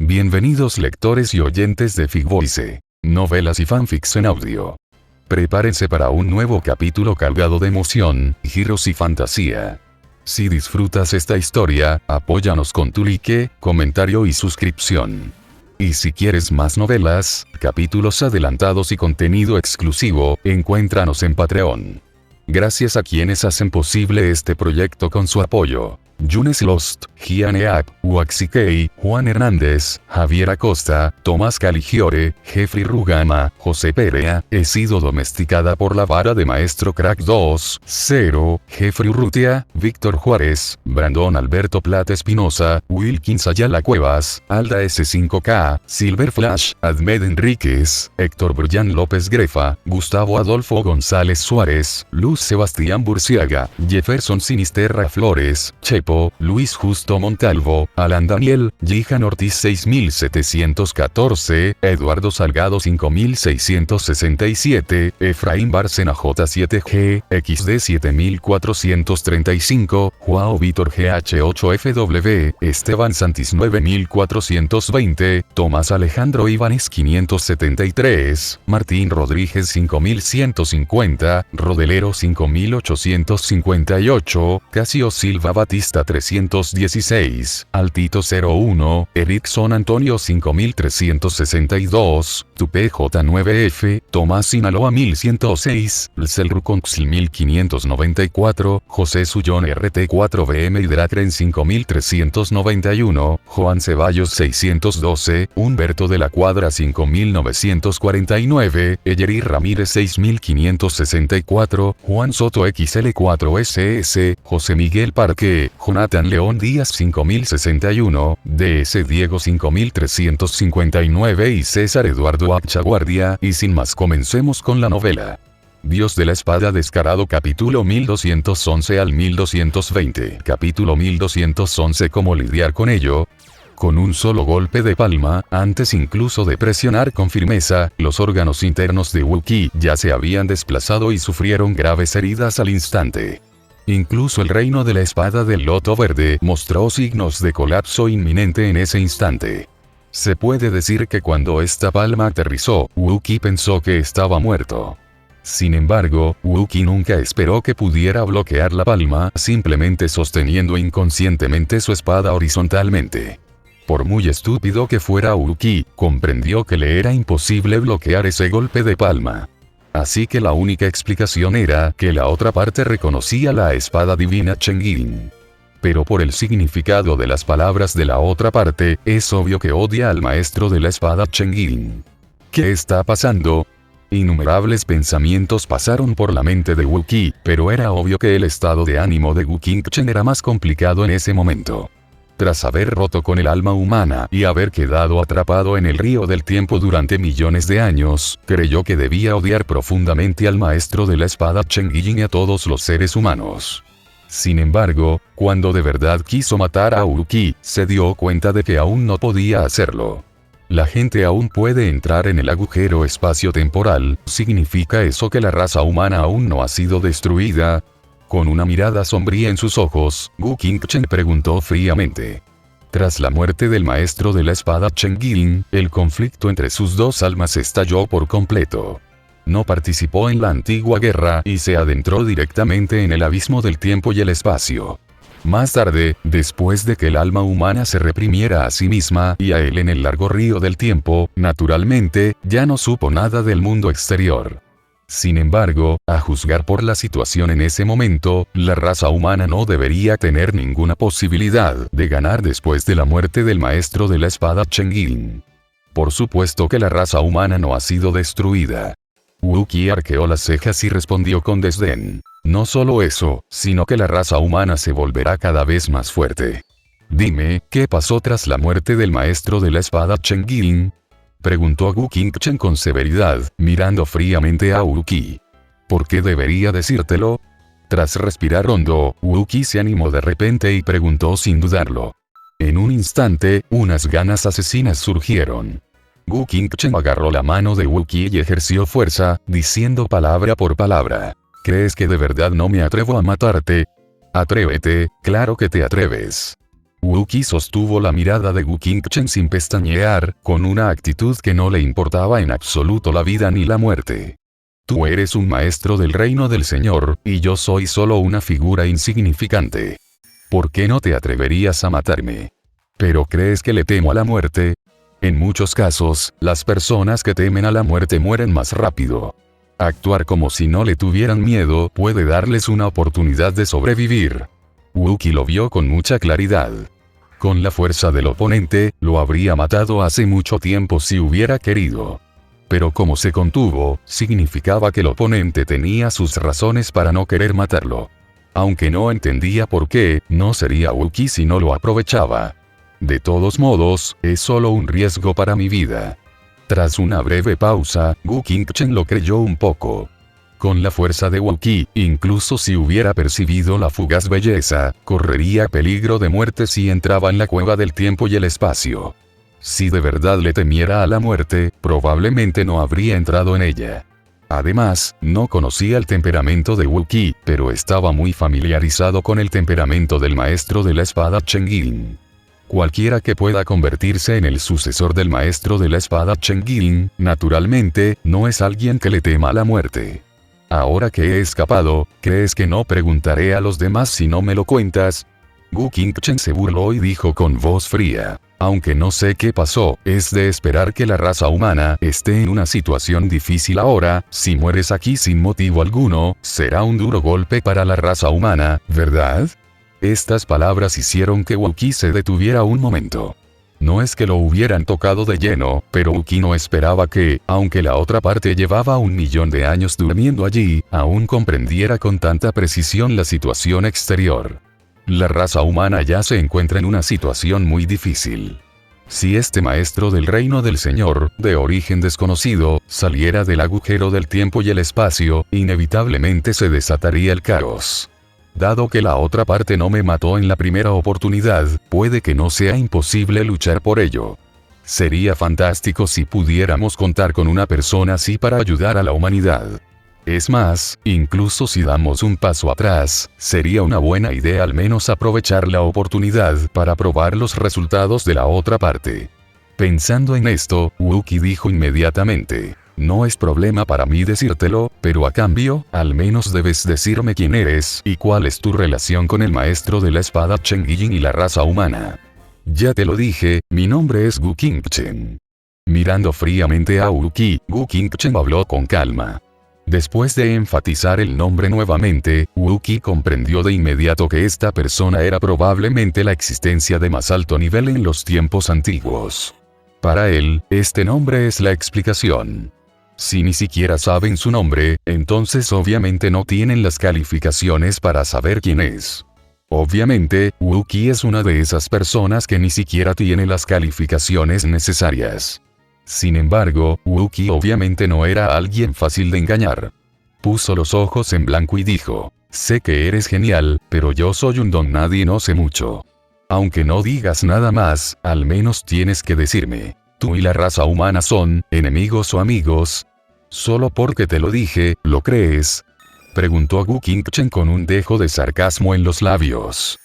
Bienvenidos lectores y oyentes de Figvoice, novelas y fanfics en audio. Prepárense para un nuevo capítulo cargado de emoción, giros y fantasía. Si disfrutas esta historia, apóyanos con tu like, comentario y suscripción. Y si quieres más novelas, capítulos adelantados y contenido exclusivo, encuéntranos en Patreon. Gracias a quienes hacen posible este proyecto con su apoyo. Yunes Lost, Gianeap, Waxikei, Juan Hernández, Javier Acosta, Tomás Caligiore, Jeffrey Rugama, José Perea, he sido domesticada por la vara de Maestro Crack 2, 0, Jeffrey Urrutia, Víctor Juárez, Brandon Alberto Plata Espinosa, Wilkins Ayala Cuevas, Alda S5K, Silver Flash, Admed Enríquez, Héctor Bryan López Grefa, Gustavo Adolfo González Suárez, Luz Sebastián Burciaga, Jefferson Sinisterra Flores, Chepo, Luis Justo Montalvo, Alan Daniel, Jihan Ortiz 6714, Eduardo Salgado 5667, Efraín Bárcena J7G, XD 7435, Joao Víctor GH8FW, Esteban Santis 9420, Tomás Alejandro Ibanes 573, Martín Rodríguez 5150, Rodelero 5858, Casio Silva Batista 316, Altito 01, Erickson Antonio 5362, Tupe J9F, Tomás Sinaloa 1106, Lcelruconxl 1594, José Sullón RT4BM Hidratren 5391, Juan Ceballos 612, Humberto de la Cuadra 5949, Eyeri Ramírez 6564, Juan Soto XL4SS, José Miguel Parque, Jonathan León Díaz 5061, DS Diego 5359 y César Eduardo Achaguardia, y sin más comencemos con la novela. Dios de la Espada Descarado capítulo 1211 al 1220. Capítulo 1211 ¿Cómo lidiar con ello? Con un solo golpe de palma, antes incluso de presionar con firmeza, los órganos internos de Wookiee ya se habían desplazado y sufrieron graves heridas al instante. Incluso el reino de la espada del Loto Verde mostró signos de colapso inminente en ese instante. Se puede decir que cuando esta palma aterrizó, Wookiee pensó que estaba muerto. Sin embargo, Wookiee nunca esperó que pudiera bloquear la palma, simplemente sosteniendo inconscientemente su espada horizontalmente. Por muy estúpido que fuera Wookiee, comprendió que le era imposible bloquear ese golpe de palma. Así que la única explicación era que la otra parte reconocía la espada divina Cheng'in. Pero por el significado de las palabras de la otra parte, es obvio que odia al maestro de la espada Cheng'in. ¿Qué está pasando? Innumerables pensamientos pasaron por la mente de Wookiee, pero era obvio que el estado de ánimo de Wukingchen era más complicado en ese momento. Tras haber roto con el alma humana y haber quedado atrapado en el río del tiempo durante millones de años, creyó que debía odiar profundamente al maestro de la espada Cheng'in y a todos los seres humanos. Sin embargo, cuando de verdad quiso matar a Wookiee, se dio cuenta de que aún no podía hacerlo. La gente aún puede entrar en el agujero espacio-temporal, ¿significa eso que la raza humana aún no ha sido destruida? Con una mirada sombría en sus ojos, Wukingchen preguntó fríamente. Tras la muerte del maestro de la espada Cheng'in, el conflicto entre sus dos almas estalló por completo. No participó en la antigua guerra y se adentró directamente en el abismo del tiempo y el espacio. Más tarde, después de que el alma humana se reprimiera a sí misma y a él en el largo río del tiempo, naturalmente, ya no supo nada del mundo exterior. Sin embargo, a juzgar por la situación en ese momento, la raza humana no debería tener ninguna posibilidad de ganar después de la muerte del maestro de la espada Cheng'in. Por supuesto que la raza humana no ha sido destruida. Wookiee arqueó las cejas y respondió con desdén. No solo eso, sino que la raza humana se volverá cada vez más fuerte. Dime, ¿qué pasó tras la muerte del maestro de la espada Cheng'in? Preguntó Wukingchen con severidad, mirando fríamente a Wookiee. ¿Por qué debería decírtelo? Tras respirar hondo, Wookiee se animó de repente y preguntó sin dudarlo. En un instante, unas ganas asesinas surgieron. Wukingchen agarró la mano de Wookiee y ejerció fuerza, diciendo palabra por palabra. ¿Crees que de verdad no me atrevo a matarte? Atrévete, claro que te atreves. Wookiee sostuvo la mirada de Wu Qingchen sin pestañear, con una actitud que no le importaba en absoluto la vida ni la muerte. Tú eres un maestro del reino del Señor, y yo soy solo una figura insignificante. ¿Por qué no te atreverías a matarme? ¿Pero crees que le temo a la muerte? En muchos casos, las personas que temen a la muerte mueren más rápido. Actuar como si no le tuvieran miedo puede darles una oportunidad de sobrevivir. Wookiee lo vio con mucha claridad. Con la fuerza del oponente, lo habría matado hace mucho tiempo si hubiera querido. Pero como se contuvo, significaba que el oponente tenía sus razones para no querer matarlo. Aunque no entendía por qué, no sería Wookiee si no lo aprovechaba. De todos modos, es solo un riesgo para mi vida. Tras una breve pausa, Wu Qingchen lo creyó un poco. Con la fuerza de Wookiee, incluso si hubiera percibido la fugaz belleza, correría peligro de muerte si entraba en la cueva del tiempo y el espacio. Si de verdad le temiera a la muerte, probablemente no habría entrado en ella. Además, no conocía el temperamento de Wookiee, pero estaba muy familiarizado con el temperamento del maestro de la espada Cheng'in. Cualquiera que pueda convertirse en el sucesor del maestro de la espada Cheng'in, naturalmente, no es alguien que le tema a la muerte. Ahora que he escapado, ¿crees que no preguntaré a los demás si no me lo cuentas? Wu Qingchen se burló y dijo con voz fría. Aunque no sé qué pasó, es de esperar que la raza humana esté en una situación difícil ahora. Si mueres aquí sin motivo alguno, será un duro golpe para la raza humana, ¿verdad? Estas palabras hicieron que Wookiee se detuviera un momento. No es que lo hubieran tocado de lleno, pero Wookiee no esperaba que, aunque la otra parte llevaba 1.000.000 de años durmiendo allí, aún comprendiera con tanta precisión la situación exterior. La raza humana ya se encuentra en una situación muy difícil. Si este maestro del reino del Señor, de origen desconocido, saliera del agujero del tiempo y el espacio, inevitablemente se desataría el caos. Dado que la otra parte no me mató en la primera oportunidad, puede que no sea imposible luchar por ello. Sería fantástico si pudiéramos contar con una persona así para ayudar a la humanidad. Es más, incluso si damos un paso atrás, sería una buena idea al menos aprovechar la oportunidad para probar los resultados de la otra parte. Pensando en esto, Wookiee dijo inmediatamente. No es problema para mí decírtelo, pero a cambio, al menos debes decirme quién eres y cuál es tu relación con el maestro de la espada Cheng'in y la raza humana. Ya te lo dije, mi nombre es Wu Qingchen. Mirando fríamente a Wookiee, Wu Qingchen habló con calma. Después de enfatizar el nombre nuevamente, Wookiee comprendió de inmediato que esta persona era probablemente la existencia de más alto nivel en los tiempos antiguos. Para él, este nombre es la explicación. Si ni siquiera saben su nombre, entonces obviamente no tienen las calificaciones para saber quién es. Obviamente, Wookiee es una de esas personas que ni siquiera tiene las calificaciones necesarias. Sin embargo, Wookiee obviamente no era alguien fácil de engañar. Puso los ojos en blanco y dijo, sé que eres genial, pero yo soy un don nadie, no sé mucho. Aunque no digas nada más, al menos tienes que decirme, ¿tú y la raza humana son enemigos o amigos? ¿Solo porque te lo dije, lo crees? Preguntó Wu Qingchen con un dejo de sarcasmo en los labios.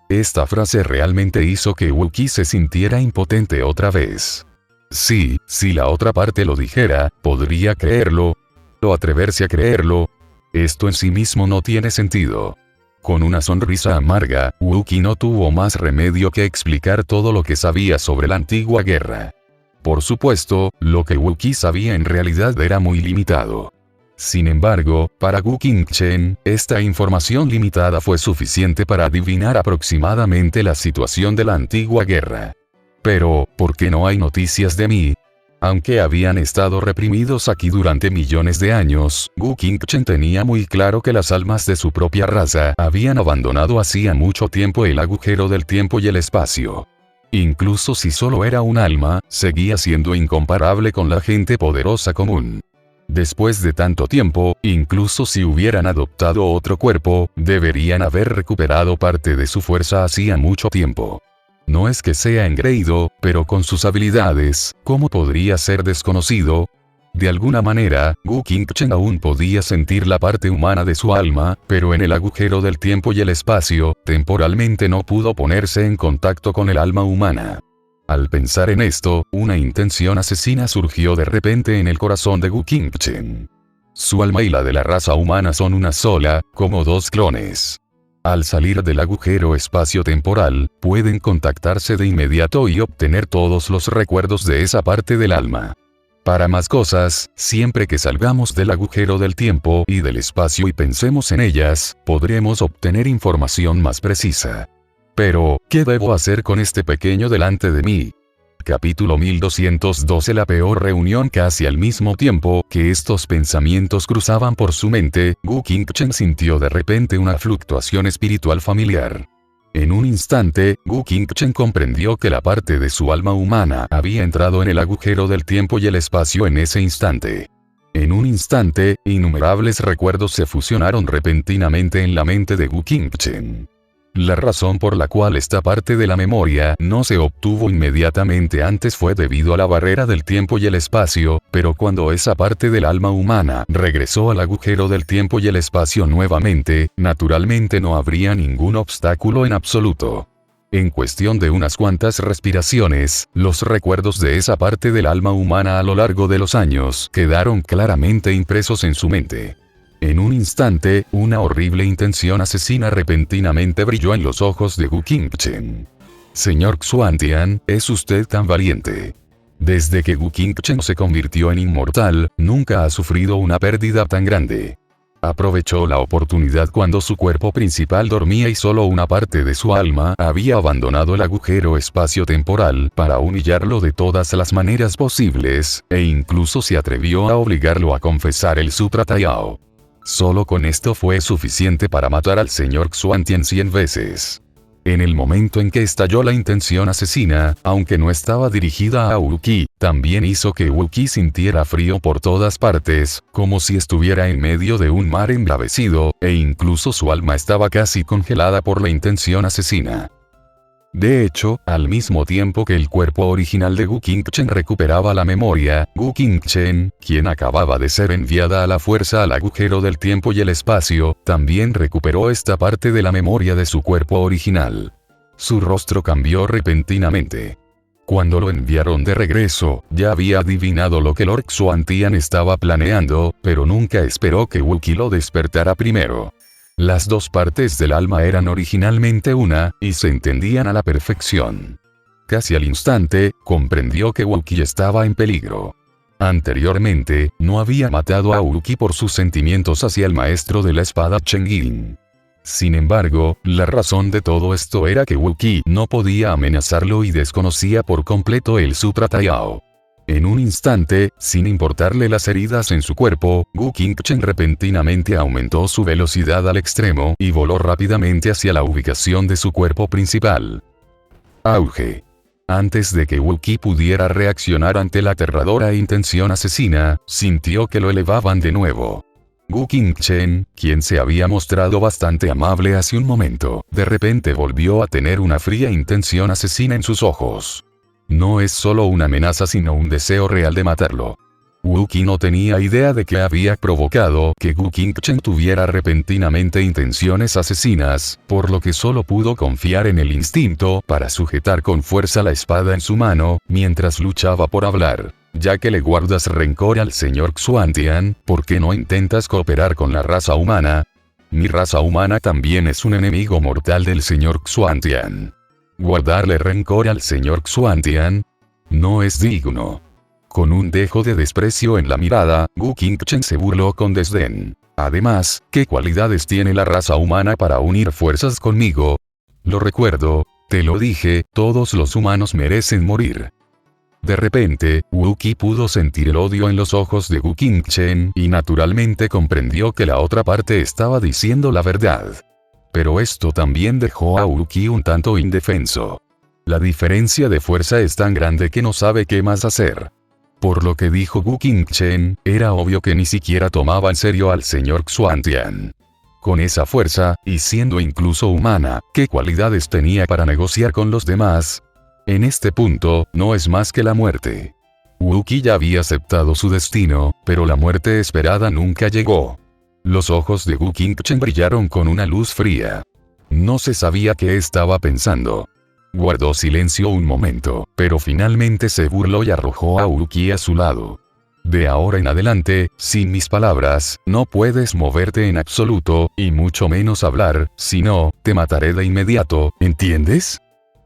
Esta frase realmente hizo que Wookiee se sintiera impotente otra vez. Sí, si la otra parte lo dijera, podría creerlo. O atreverse a creerlo. Esto en sí mismo no tiene sentido. Con una sonrisa amarga, Wookiee no tuvo más remedio que explicar todo lo que sabía sobre la antigua guerra. Por supuesto, lo que Wookiee sabía en realidad era muy limitado. Sin embargo, para Wu Qingchen, esta información limitada fue suficiente para adivinar aproximadamente la situación de la antigua guerra. Pero, ¿por qué no hay noticias de mí? Aunque habían estado reprimidos aquí durante millones de años, Wu Qingchen tenía muy claro que las almas de su propia raza habían abandonado hacía mucho tiempo el agujero del tiempo y el espacio. Incluso si solo era un alma, seguía siendo incomparable con la gente poderosa común. Después de tanto tiempo, incluso si hubieran adoptado otro cuerpo, deberían haber recuperado parte de su fuerza hacía mucho tiempo. No es que sea engreído, pero con sus habilidades, ¿cómo podría ser desconocido? De alguna manera, Wu Qingchen aún podía sentir la parte humana de su alma, pero en el agujero del tiempo y el espacio, temporalmente no pudo ponerse en contacto con el alma humana. Al pensar en esto, una intención asesina surgió de repente en el corazón de Wu Qingchen. Su alma y la de la raza humana son una sola, como dos clones. Al salir del agujero espacio-temporal, pueden contactarse de inmediato y obtener todos los recuerdos de esa parte del alma. Para más cosas, siempre que salgamos del agujero del tiempo y del espacio y pensemos en ellas, podremos obtener información más precisa. Pero, ¿qué debo hacer con este pequeño delante de mí? Capítulo 1212. La peor reunión. Casi al mismo tiempo que estos pensamientos cruzaban por su mente, Wu Qingchen sintió de repente una fluctuación espiritual familiar. En un instante, Wu Qingchen comprendió que la parte de su alma humana había entrado en el agujero del tiempo y el espacio en ese instante. En un instante, innumerables recuerdos se fusionaron repentinamente en la mente de Wu Qingchen. La razón por la cual esta parte de la memoria no se obtuvo inmediatamente antes fue debido a la barrera del tiempo y el espacio, pero cuando esa parte del alma humana regresó al agujero del tiempo y el espacio nuevamente, naturalmente no habría ningún obstáculo en absoluto. En cuestión de unas cuantas respiraciones, los recuerdos de esa parte del alma humana a lo largo de los años quedaron claramente impresos en su mente. En un instante, una horrible intención asesina repentinamente brilló en los ojos de Wu Qingchen. Señor Xuantian, ¿es usted tan valiente? Desde que Wu Qingchen se convirtió en inmortal, nunca ha sufrido una pérdida tan grande. Aprovechó la oportunidad cuando su cuerpo principal dormía y solo una parte de su alma había abandonado el agujero espacio-temporal para humillarlo de todas las maneras posibles, e incluso se atrevió a obligarlo a confesar el Sutra Taiyao. Solo con esto fue suficiente para matar al señor Xuantian 100 veces. En el momento en que estalló la intención asesina, aunque no estaba dirigida a Wu Qi, también hizo que Wu Qi sintiera frío por todas partes, como si estuviera en medio de un mar embravecido, e incluso su alma estaba casi congelada por la intención asesina. De hecho, al mismo tiempo que el cuerpo original de Wu Qingchen recuperaba la memoria, Wu Qingchen, quien acababa de ser enviada a la fuerza al agujero del tiempo y el espacio, también recuperó esta parte de la memoria de su cuerpo original. Su rostro cambió repentinamente. Cuando lo enviaron de regreso, ya había adivinado lo que Lord Xuantian estaba planeando, pero nunca esperó que Wu Qi lo despertara primero. Las dos partes del alma eran originalmente una, y se entendían a la perfección. Casi al instante, comprendió que Wu Qi estaba en peligro. Anteriormente, no había matado a Wu Qi por sus sentimientos hacia el maestro de la espada Chengyin. Sin embargo, la razón de todo esto era que Wu Qi no podía amenazarlo y desconocía por completo el Sutra Taiyao. En un instante, sin importarle las heridas en su cuerpo, Wu Qingchen repentinamente aumentó su velocidad al extremo y voló rápidamente hacia la ubicación de su cuerpo principal. Auge. Antes de que Wu Qi pudiera reaccionar ante la aterradora intención asesina, sintió que lo elevaban de nuevo. Wu Qingchen, quien se había mostrado bastante amable hace un momento, de repente volvió a tener una fría intención asesina en sus ojos. No es solo una amenaza sino un deseo real de matarlo. Wu Qi no tenía idea de que había provocado que Wu Qingchen tuviera repentinamente intenciones asesinas, por lo que solo pudo confiar en el instinto para sujetar con fuerza la espada en su mano, mientras luchaba por hablar. Ya que le guardas rencor al señor Xuantian, ¿por qué no intentas cooperar con la raza humana? Mi raza humana también es un enemigo mortal del señor Xuantian. Guardarle rencor al señor Xuantian no es digno. Con un dejo de desprecio en la mirada, Wu Qingchen se burló con desdén. Además, ¿qué cualidades tiene la raza humana para unir fuerzas conmigo? Lo recuerdo, te lo dije, todos los humanos merecen morir. De repente, Wu Qi pudo sentir el odio en los ojos de Wu Qingchen y naturalmente comprendió que la otra parte estaba diciendo la verdad. Pero esto también dejó a Wu Qi un tanto indefenso. La diferencia de fuerza es tan grande que no sabe qué más hacer. Por lo que dijo Wu Qingchen, era obvio que ni siquiera tomaba en serio al señor Xuantian. Con esa fuerza, y siendo incluso humana, ¿qué cualidades tenía para negociar con los demás? En este punto, no es más que la muerte. Wookiee ya había aceptado su destino, pero la muerte esperada nunca llegó. Los ojos de Wu Qingchen brillaron con una luz fría. No se sabía qué estaba pensando. Guardó silencio un momento, pero finalmente se burló y arrojó a Wookiee a su lado. De ahora en adelante, sin mis palabras, no puedes moverte en absoluto, y mucho menos hablar, si no, te mataré de inmediato, ¿entiendes?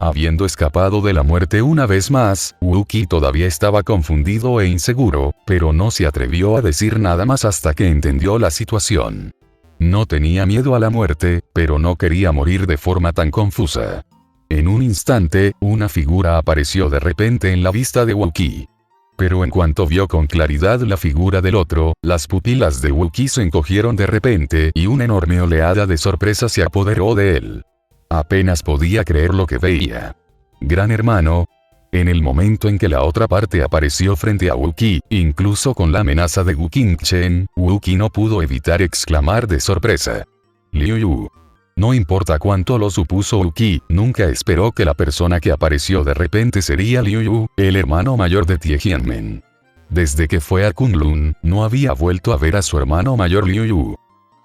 Habiendo escapado de la muerte una vez más, Wookiee todavía estaba confundido e inseguro, pero no se atrevió a decir nada más hasta que entendió la situación. No tenía miedo a la muerte, pero no quería morir de forma tan confusa. En un instante, una figura apareció de repente en la vista de Wookiee. Pero en cuanto vio con claridad la figura del otro, las pupilas de Wookiee se encogieron de repente y una enorme oleada de sorpresa se apoderó de él. Apenas podía creer lo que veía. Gran hermano. En el momento en que la otra parte apareció frente a Wookiee, incluso con la amenaza de Wu Qingchen, Wookiee no pudo evitar exclamar de sorpresa. Liu Yu. No importa cuánto lo supuso Wookiee, nunca esperó que la persona que apareció de repente sería Liu Yu, el hermano mayor de Tiananmen. Desde que fue a Kunlun, no había vuelto a ver a su hermano mayor Liu Yu.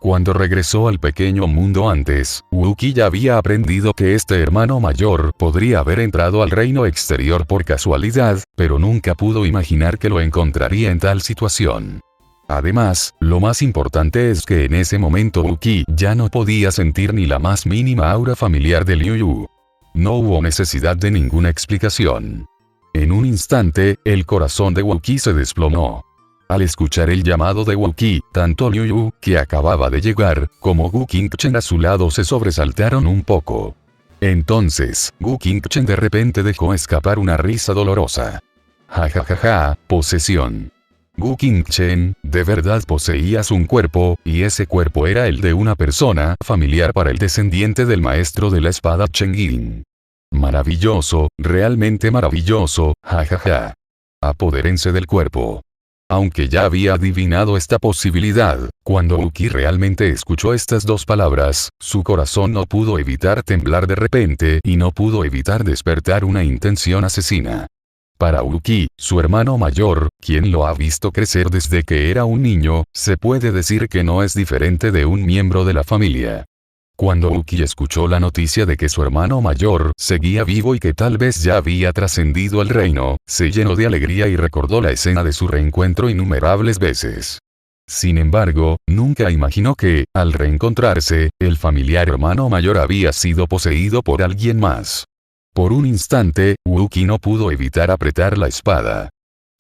Cuando regresó al pequeño mundo antes, Wookiee ya había aprendido que este hermano mayor podría haber entrado al reino exterior por casualidad, pero nunca pudo imaginar que lo encontraría en tal situación. Además, lo más importante es que en ese momento Wookiee ya no podía sentir ni la más mínima aura familiar de Liu Yu. No hubo necesidad de ninguna explicación. En un instante, el corazón de Wookiee se desplomó. Al escuchar el llamado de Wookiee, tanto Liu Yu, que acababa de llegar, como Wu Qingchen a su lado se sobresaltaron un poco. Entonces, Wu Qingchen de repente dejó escapar una risa dolorosa. Ja ja ja ja, posesión. Wu Qingchen, de verdad poseías un cuerpo, y ese cuerpo era el de una persona familiar para el descendiente del maestro de la espada Chen Ying. Maravilloso, realmente maravilloso, ja ja ja. Apodérense del cuerpo. Aunque ya había adivinado esta posibilidad, cuando Wookiee realmente escuchó estas dos palabras, su corazón no pudo evitar temblar de repente y no pudo evitar despertar una intención asesina. Para Wookiee, su hermano mayor, quien lo ha visto crecer desde que era un niño, se puede decir que no es diferente de un miembro de la familia. Cuando Wookiee escuchó la noticia de que su hermano mayor seguía vivo y que tal vez ya había trascendido el reino, se llenó de alegría y recordó la escena de su reencuentro innumerables veces. Sin embargo, nunca imaginó que, al reencontrarse, el familiar hermano mayor había sido poseído por alguien más. Por un instante, Wookiee no pudo evitar apretar la espada.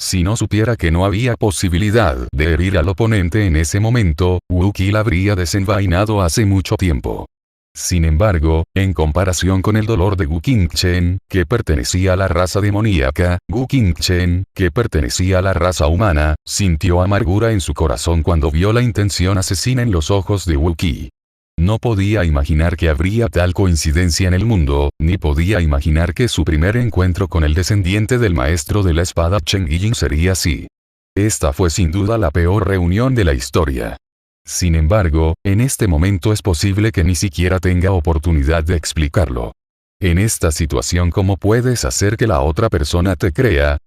Si no supiera que no había posibilidad de herir al oponente en ese momento, Wookiee la habría desenvainado hace mucho tiempo. Sin embargo, en comparación con el dolor de Wu Qingchen, que pertenecía a la raza demoníaca, Wu Qingchen, que pertenecía a la raza humana, sintió amargura en su corazón cuando vio la intención asesina en los ojos de Wookiee. No podía imaginar que habría tal coincidencia en el mundo, ni podía imaginar que su primer encuentro con el descendiente del maestro de la espada Chen Ying sería así. Esta fue sin duda la peor reunión de la historia. Sin embargo, en este momento es posible que ni siquiera tenga oportunidad de explicarlo. En esta situación, ¿cómo puedes hacer que la otra persona te crea?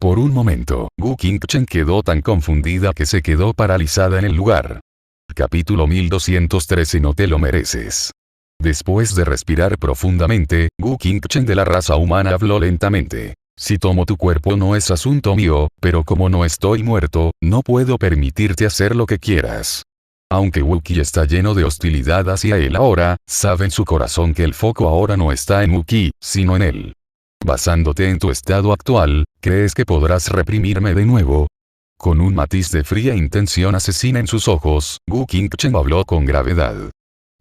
Por un momento, Wu Qingchen quedó tan confundida que se quedó paralizada en el lugar. Capítulo 1213. No te lo mereces. Después de respirar profundamente, Wu Qingchen de la raza humana habló lentamente. Si tomo tu cuerpo no es asunto mío, pero como no estoy muerto, no puedo permitirte hacer lo que quieras. Aunque Wookiee está lleno de hostilidad hacia él ahora, sabe en su corazón que el foco ahora no está en Wookiee, sino en él. Basándote en tu estado actual, ¿crees que podrás reprimirme de nuevo? Con un matiz de fría intención asesina en sus ojos, Wu Qingchen habló con gravedad.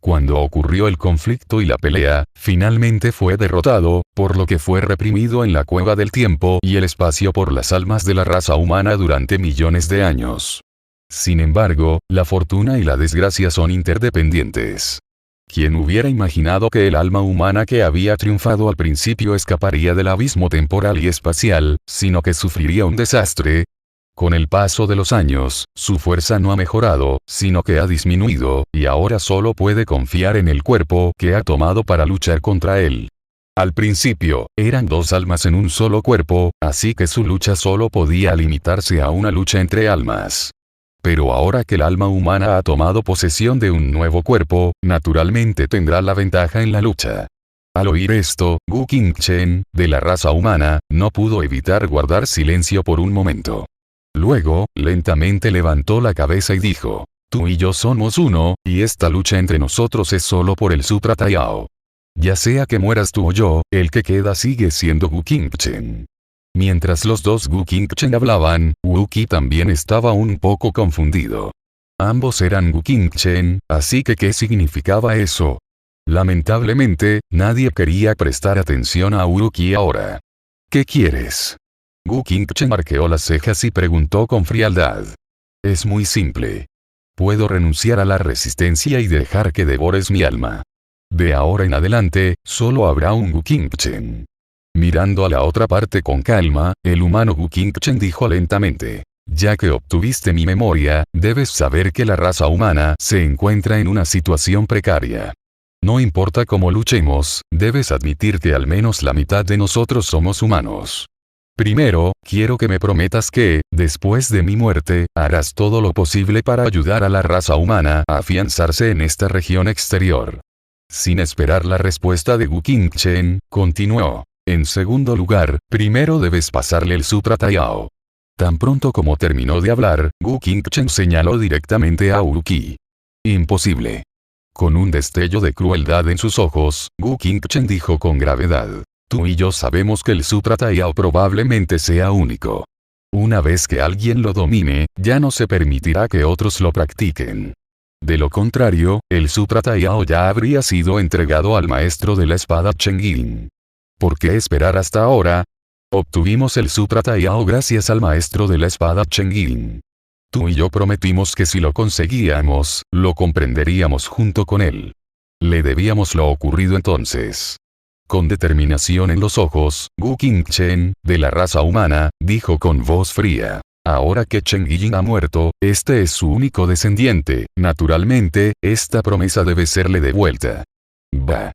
Cuando ocurrió el conflicto y la pelea, finalmente fue derrotado, por lo que fue reprimido en la cueva del tiempo y el espacio por las almas de la raza humana durante millones de años. Sin embargo, la fortuna y la desgracia son interdependientes. ¿Quién hubiera imaginado que el alma humana que había triunfado al principio escaparía del abismo temporal y espacial, sino que sufriría un desastre? Con el paso de los años, su fuerza no ha mejorado, sino que ha disminuido, y ahora solo puede confiar en el cuerpo que ha tomado para luchar contra él. Al principio, eran dos almas en un solo cuerpo, así que su lucha solo podía limitarse a una lucha entre almas. Pero ahora que el alma humana ha tomado posesión de un nuevo cuerpo, naturalmente tendrá la ventaja en la lucha. Al oír esto, Wu Qingchen, de la raza humana, no pudo evitar guardar silencio por un momento. Luego, lentamente levantó la cabeza y dijo, tú y yo somos uno, y esta lucha entre nosotros es solo por el Sutra Taiyao. Ya sea que mueras tú o yo, el que queda sigue siendo Wu Qingchen. Mientras los dos Wu Qingchen hablaban, Wu Qi también estaba un poco confundido. Ambos eran Wu Qingchen, así que ¿qué significaba eso? Lamentablemente, nadie quería prestar atención a Wu Qi ahora. ¿Qué quieres? Wu Qingchen arqueó las cejas y preguntó con frialdad. Es muy simple. Puedo renunciar a la resistencia y dejar que devores mi alma. De ahora en adelante, solo habrá un Wu Qingchen. Mirando a la otra parte con calma, el humano Wu Qingchen dijo lentamente. Ya que obtuviste mi memoria, debes saber que la raza humana se encuentra en una situación precaria. No importa cómo luchemos, debes admitir que al menos la mitad de nosotros somos humanos. Primero, quiero que me prometas que, después de mi muerte, harás todo lo posible para ayudar a la raza humana a afianzarse en esta región exterior. Sin esperar la respuesta de Wu Qingchen, continuó. En segundo lugar, primero debes pasarle el Sutra Taiyao. Tan pronto como terminó de hablar, Wu Qingchen señaló directamente a Wu Qi. Imposible. Con un destello de crueldad en sus ojos, Wu Qingchen dijo con gravedad. Tú y yo sabemos que el Sutra Taiyao probablemente sea único. Una vez que alguien lo domine, ya no se permitirá que otros lo practiquen. De lo contrario, el Sutra Taiyao ya habría sido entregado al maestro de la espada Cheng'in. ¿Por qué esperar hasta ahora? Obtuvimos el Sutra Taiyao gracias al maestro de la espada Cheng'in. Tú y yo prometimos que si lo conseguíamos, lo comprenderíamos junto con él. Le debíamos lo ocurrido entonces. Con determinación en los ojos, Wu Qingchen, de la raza humana, dijo con voz fría. Ahora que Cheng'in ha muerto, este es su único descendiente, naturalmente, esta promesa debe serle devuelta. Bah.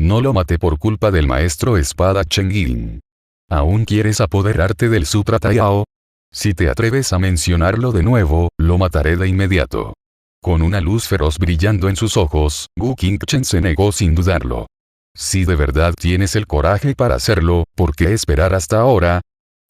No lo maté por culpa del maestro espada Cheng'in. ¿Aún quieres apoderarte del Sutra Taiyao? Si te atreves a mencionarlo de nuevo, lo mataré de inmediato. Con una luz feroz brillando en sus ojos, Wu Qingchen se negó sin dudarlo. Si de verdad tienes el coraje para hacerlo, ¿por qué esperar hasta ahora?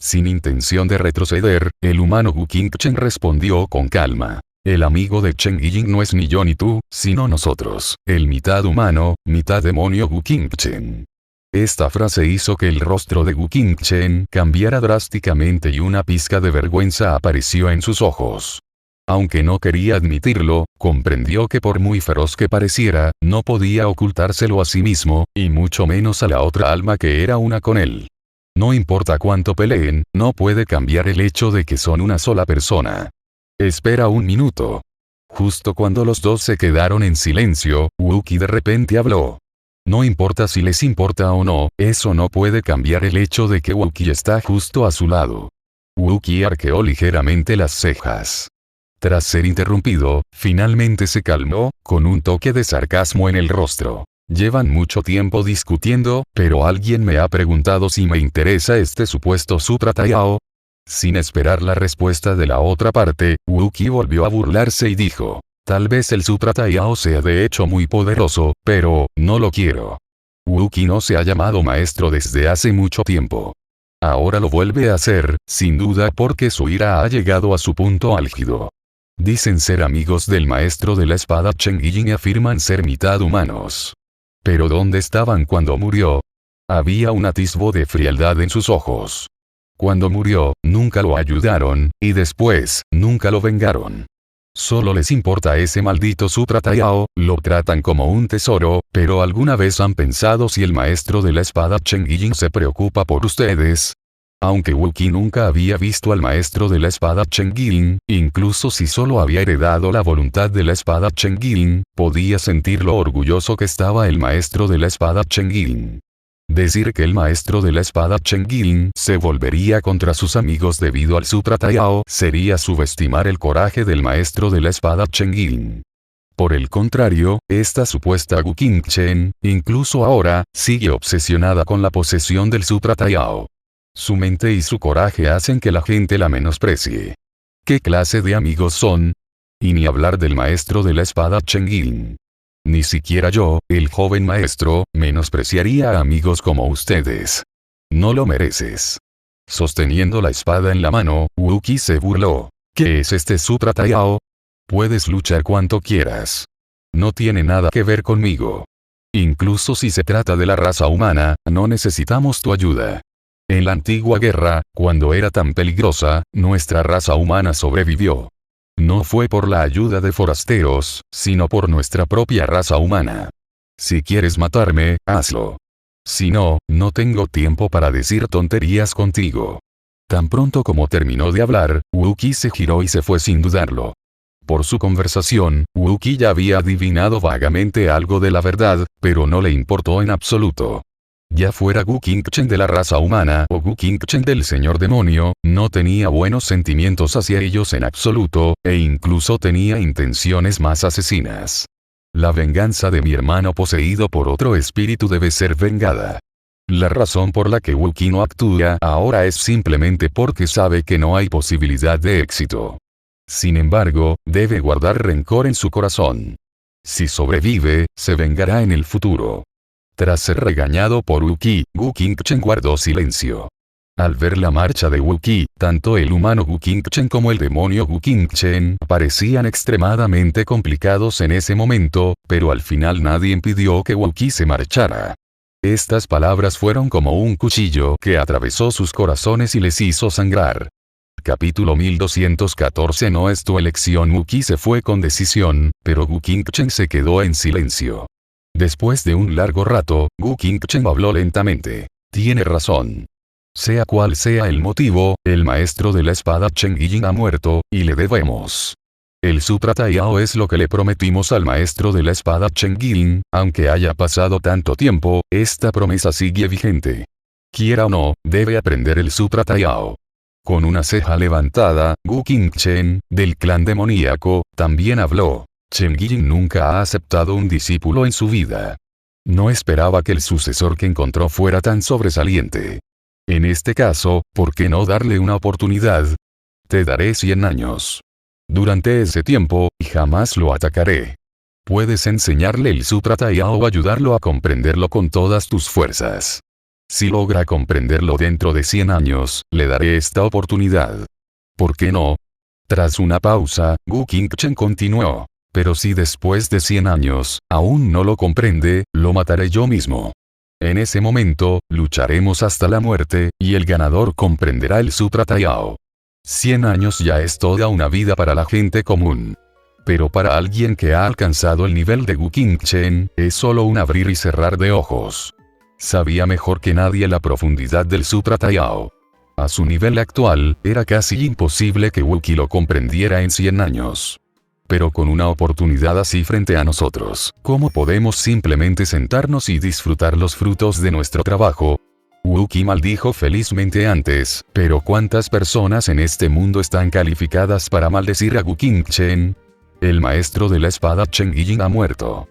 Sin intención de retroceder, el humano Wu Qingchen respondió con calma. El amigo de Cheng'in no es ni yo ni tú, sino nosotros, el mitad humano, mitad demonio Wu Qingchen. Esta frase hizo que el rostro de Wu Qingchen cambiara drásticamente y una pizca de vergüenza apareció en sus ojos. Aunque no quería admitirlo, comprendió que por muy feroz que pareciera, no podía ocultárselo a sí mismo, y mucho menos a la otra alma que era una con él. No importa cuánto peleen, no puede cambiar el hecho de que son una sola persona. Espera un minuto. Justo cuando los dos se quedaron en silencio, Wu Qi de repente habló. No importa si les importa o no, eso no puede cambiar el hecho de que Wu Qi está justo a su lado. Wu Qi arqueó ligeramente las cejas. Tras ser interrumpido, finalmente se calmó, con un toque de sarcasmo en el rostro. Llevan mucho tiempo discutiendo, pero alguien me ha preguntado si me interesa este supuesto Sutra Taiyao. Sin esperar la respuesta de la otra parte, Wu Qi volvió a burlarse y dijo. Tal vez el Sutra Taiyao sea de hecho muy poderoso, pero, no lo quiero. Wu Qi no se ha llamado maestro desde hace mucho tiempo. Ahora lo vuelve a hacer, sin duda porque su ira ha llegado a su punto álgido. Dicen ser amigos del maestro de la espada Cheng'in y afirman ser mitad humanos. Pero ¿dónde estaban cuando murió? Había un atisbo de frialdad en sus ojos. Cuando murió, nunca lo ayudaron, y después, nunca lo vengaron. Solo les importa ese maldito Sutra Taiyao, lo tratan como un tesoro, pero ¿alguna vez han pensado si el maestro de la espada Cheng'in se preocupa por ustedes? Aunque Wu Qi nunca había visto al maestro de la espada Cheng'in, incluso si solo había heredado la voluntad de la espada Cheng'in, podía sentir lo orgulloso que estaba el maestro de la espada Cheng'in. Decir que el maestro de la espada Cheng'in se volvería contra sus amigos debido al Sutra Taiyao sería subestimar el coraje del maestro de la espada Cheng'in. Por el contrario, esta supuesta Wu Qingchen, incluso ahora, sigue obsesionada con la posesión del Sutra Taiyao. Su mente y su coraje hacen que la gente la menosprecie. ¿Qué clase de amigos son? Y ni hablar del maestro de la espada Chen Ying. Ni siquiera yo, el joven maestro, menospreciaría a amigos como ustedes. No lo mereces. Sosteniendo la espada en la mano, Wu Qi se burló. ¿Qué es este Sutra Taiyao? Puedes luchar cuanto quieras. No tiene nada que ver conmigo. Incluso si se trata de la raza humana, no necesitamos tu ayuda. En la antigua guerra, cuando era tan peligrosa, nuestra raza humana sobrevivió. No fue por la ayuda de forasteros, sino por nuestra propia raza humana. Si quieres matarme, hazlo. Si no, no tengo tiempo para decir tonterías contigo. Tan pronto como terminó de hablar, Wu Qi se giró y se fue sin dudarlo. Por su conversación, Wu Qi ya había adivinado vagamente algo de la verdad, pero no le importó en absoluto. Ya fuera Wu Qingchen de la raza humana o Wu Qingchen del señor demonio, no tenía buenos sentimientos hacia ellos en absoluto, e incluso tenía intenciones más asesinas. La venganza de mi hermano poseído por otro espíritu debe ser vengada. La razón por la que Wu Qi no actúa ahora es simplemente porque sabe que no hay posibilidad de éxito. Sin embargo, debe guardar rencor en su corazón. Si sobrevive, se vengará en el futuro. Tras ser regañado por Wu Qi, Wu Qingchen guardó silencio. Al ver la marcha de Wu Qi, tanto el humano Wu Qingchen como el demonio Wu Qingchen parecían extremadamente complicados en ese momento, pero al final nadie impidió que Wu Qi se marchara. Estas palabras fueron como un cuchillo que atravesó sus corazones y les hizo sangrar. Capítulo 1214. No es tu elección. Wu Qi se fue con decisión, pero Wu Qingchen se quedó en silencio. Después de un largo rato, Wu Qingchen habló lentamente. Tiene razón. Sea cual sea el motivo, el maestro de la espada Chen Ying ha muerto, y le debemos. El Sutra Taiyao es lo que le prometimos al maestro de la espada Chen Ying, aunque haya pasado tanto tiempo, esta promesa sigue vigente. Quiera o no, debe aprender el Sutra Taiyao. Con una ceja levantada, Wu Qingchen, del clan demoníaco, también habló. Chen Ying nunca ha aceptado un discípulo en su vida. No esperaba que el sucesor que encontró fuera tan sobresaliente. En este caso, ¿por qué no darle una oportunidad? Te daré 100 años. Durante ese tiempo, jamás lo atacaré. Puedes enseñarle el Sutra Taiyao o ayudarlo a comprenderlo con todas tus fuerzas. Si logra comprenderlo dentro de 100 años, le daré esta oportunidad. ¿Por qué no? Tras una pausa, Wu Qingchen continuó. Pero si después de 100 años, aún no lo comprende, lo mataré yo mismo. En ese momento, lucharemos hasta la muerte, y el ganador comprenderá el Sutra Taiyao. 100 años ya es toda una vida para la gente común. Pero para alguien que ha alcanzado el nivel de Wu Qingchen, es solo un abrir y cerrar de ojos. Sabía mejor que nadie la profundidad del Sutra Taiyao. A su nivel actual, era casi imposible que Wu Qi lo comprendiera en 100 años. Pero con una oportunidad así frente a nosotros, ¿cómo podemos simplemente sentarnos y disfrutar los frutos de nuestro trabajo? Wu Qi maldijo felizmente antes, pero ¿cuántas personas en este mundo están calificadas para maldecir a Wu Qingchen? El maestro de la espada Chen Ying ha muerto.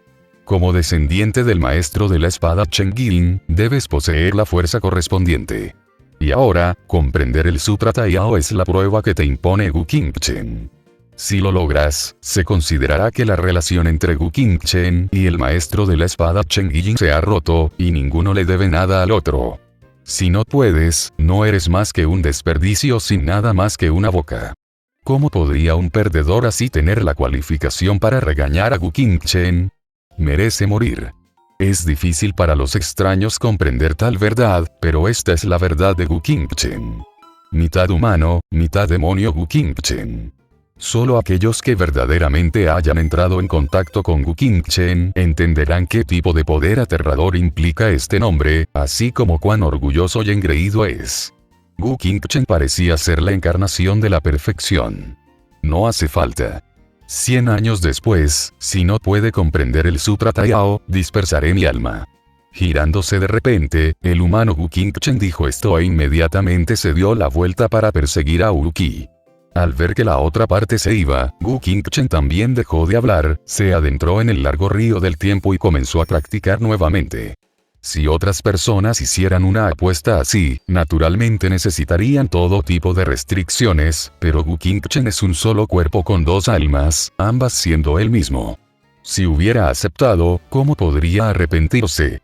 Como descendiente del maestro de la espada Chen Ying, debes poseer la fuerza correspondiente. Y ahora, comprender el Sutra Taiyao es la prueba que te impone Wu Qingchen. Si lo logras, se considerará que la relación entre Wu Qingchen y el maestro de la espada Chen Ying se ha roto, y ninguno le debe nada al otro. Si no puedes, no eres más que un desperdicio sin nada más que una boca. ¿Cómo podría un perdedor así tener la cualificación para regañar a Wu Qingchen? Merece morir. Es difícil para los extraños comprender tal verdad, pero esta es la verdad de Wu Qingchen. Mitad humano, mitad demonio Wu Qingchen. Solo aquellos que verdaderamente hayan entrado en contacto con Wu Qingchen entenderán qué tipo de poder aterrador implica este nombre, así como cuán orgulloso y engreído es. Wu Qingchen parecía ser la encarnación de la perfección. No hace falta. 100 años después, si no puede comprender el Sutra Taiyao, dispersaré mi alma. Girándose de repente, el humano Wu Qingchen dijo esto e inmediatamente se dio la vuelta para perseguir a Wu Qi. Al ver que la otra parte se iba, Wu Qingchen también dejó de hablar, se adentró en el largo río del tiempo y comenzó a practicar nuevamente. Si otras personas hicieran una apuesta así, naturalmente necesitarían todo tipo de restricciones, pero Wu Qingchen es un solo cuerpo con dos almas, ambas siendo él mismo. Si hubiera aceptado, ¿cómo podría arrepentirse?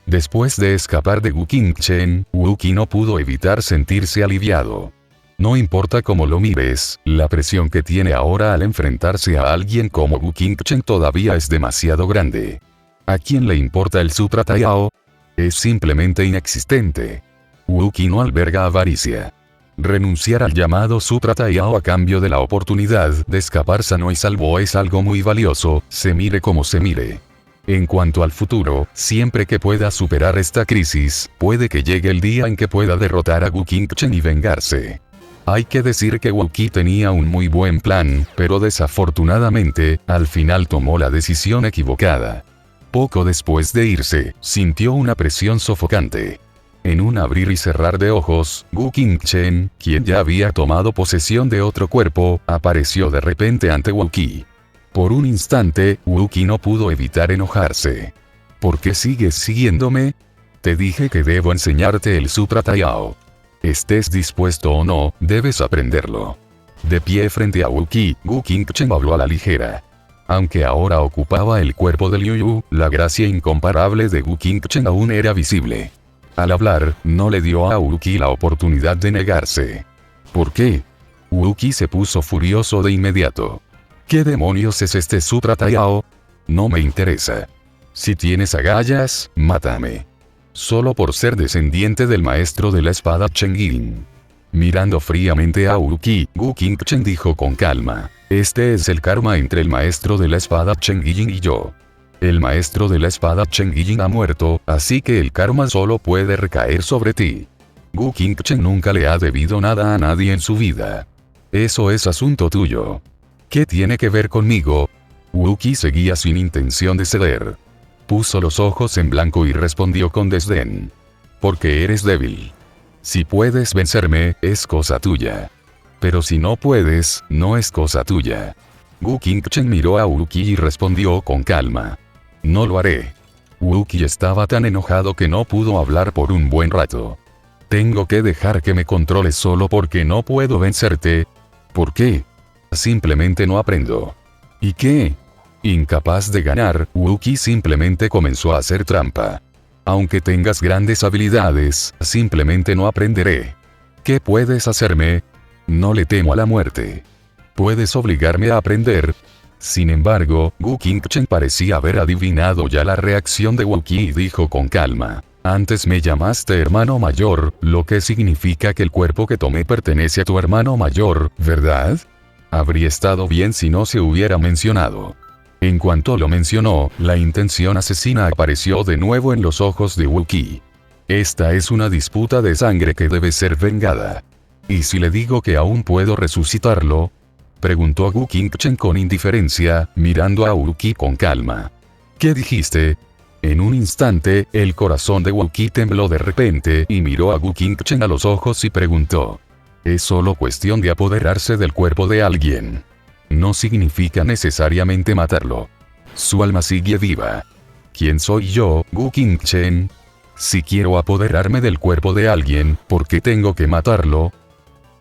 Después de escapar de Wu Qingchen, Wu Qi no pudo evitar sentirse aliviado. No importa cómo lo mires, la presión que tiene ahora al enfrentarse a alguien como Wu Qingchen todavía es demasiado grande. ¿A quién le importa el Sutra Taiyao? Es simplemente inexistente. Wu Qi no alberga avaricia. Renunciar al llamado Sutra Taiyao a cambio de la oportunidad de escapar sano y salvo es algo muy valioso, se mire como se mire. En cuanto al futuro, siempre que pueda superar esta crisis, puede que llegue el día en que pueda derrotar a Wu Qingchen y vengarse. Hay que decir que Wu Qi tenía un muy buen plan, pero desafortunadamente, al final tomó la decisión equivocada. Poco después de irse, sintió una presión sofocante. En un abrir y cerrar de ojos, Wu Qingchen, quien ya había tomado posesión de otro cuerpo, apareció de repente ante Wu Qi. Por un instante, Wu Qi no pudo evitar enojarse. ¿Por qué sigues siguiéndome? Te dije que debo enseñarte el Sutra Taiyao. Estés dispuesto o no, debes aprenderlo. De pie frente a Wu Qi, Wu Qingchen habló a la ligera. Aunque ahora ocupaba el cuerpo de Liu Yu, la gracia incomparable de Wu Qingchen aún era visible. Al hablar, no le dio a Wu Qi la oportunidad de negarse. ¿Por qué? Wu Qi se puso furioso de inmediato. ¿Qué demonios es este Sutra Taiyao? No me interesa. Si tienes agallas, mátame. Solo por ser descendiente del maestro de la espada Chen Ying. Mirando fríamente a Wu Qi, Wu Qingchen dijo con calma. Este es el karma entre el maestro de la espada Chen Ying y yo. El maestro de la espada Chen Ying ha muerto, así que el karma solo puede recaer sobre ti. Wu Qingchen nunca le ha debido nada a nadie en su vida. Eso es asunto tuyo. ¿Qué tiene que ver conmigo? Wu Qi seguía sin intención de ceder. Puso los ojos en blanco y respondió con desdén. Porque eres débil. Si puedes vencerme, es cosa tuya. Pero si no puedes, no es cosa tuya. Wu Qingchen miró a Wu Qi y respondió con calma. No lo haré. Wu Qi estaba tan enojado que no pudo hablar por un buen rato. Tengo que dejar que me controles solo porque no puedo vencerte. ¿Por qué? Simplemente no aprendo. ¿Y qué? Incapaz de ganar, Wu Qi simplemente comenzó a hacer trampa. Aunque tengas grandes habilidades, simplemente no aprenderé. ¿Qué puedes hacerme? No le temo a la muerte. ¿Puedes obligarme a aprender? Sin embargo, Wu Qingchen parecía haber adivinado ya la reacción de Wu Qi y dijo con calma. Antes me llamaste hermano mayor, lo que significa que el cuerpo que tomé pertenece a tu hermano mayor, ¿verdad? Habría estado bien si no se hubiera mencionado. En cuanto lo mencionó, la intención asesina apareció de nuevo en los ojos de Wu Qi. Esta es una disputa de sangre que debe ser vengada. ¿Y si le digo que aún puedo resucitarlo? Preguntó Wu Qingchen con indiferencia, mirando a Wu Qi con calma. ¿Qué dijiste? En un instante, el corazón de Wu Qi tembló de repente y miró a Wu Qingchen a los ojos y preguntó. Es solo cuestión de apoderarse del cuerpo de alguien. No significa necesariamente matarlo. Su alma sigue viva. ¿Quién soy yo, Wu Qingchen? Si quiero apoderarme del cuerpo de alguien, ¿por qué tengo que matarlo?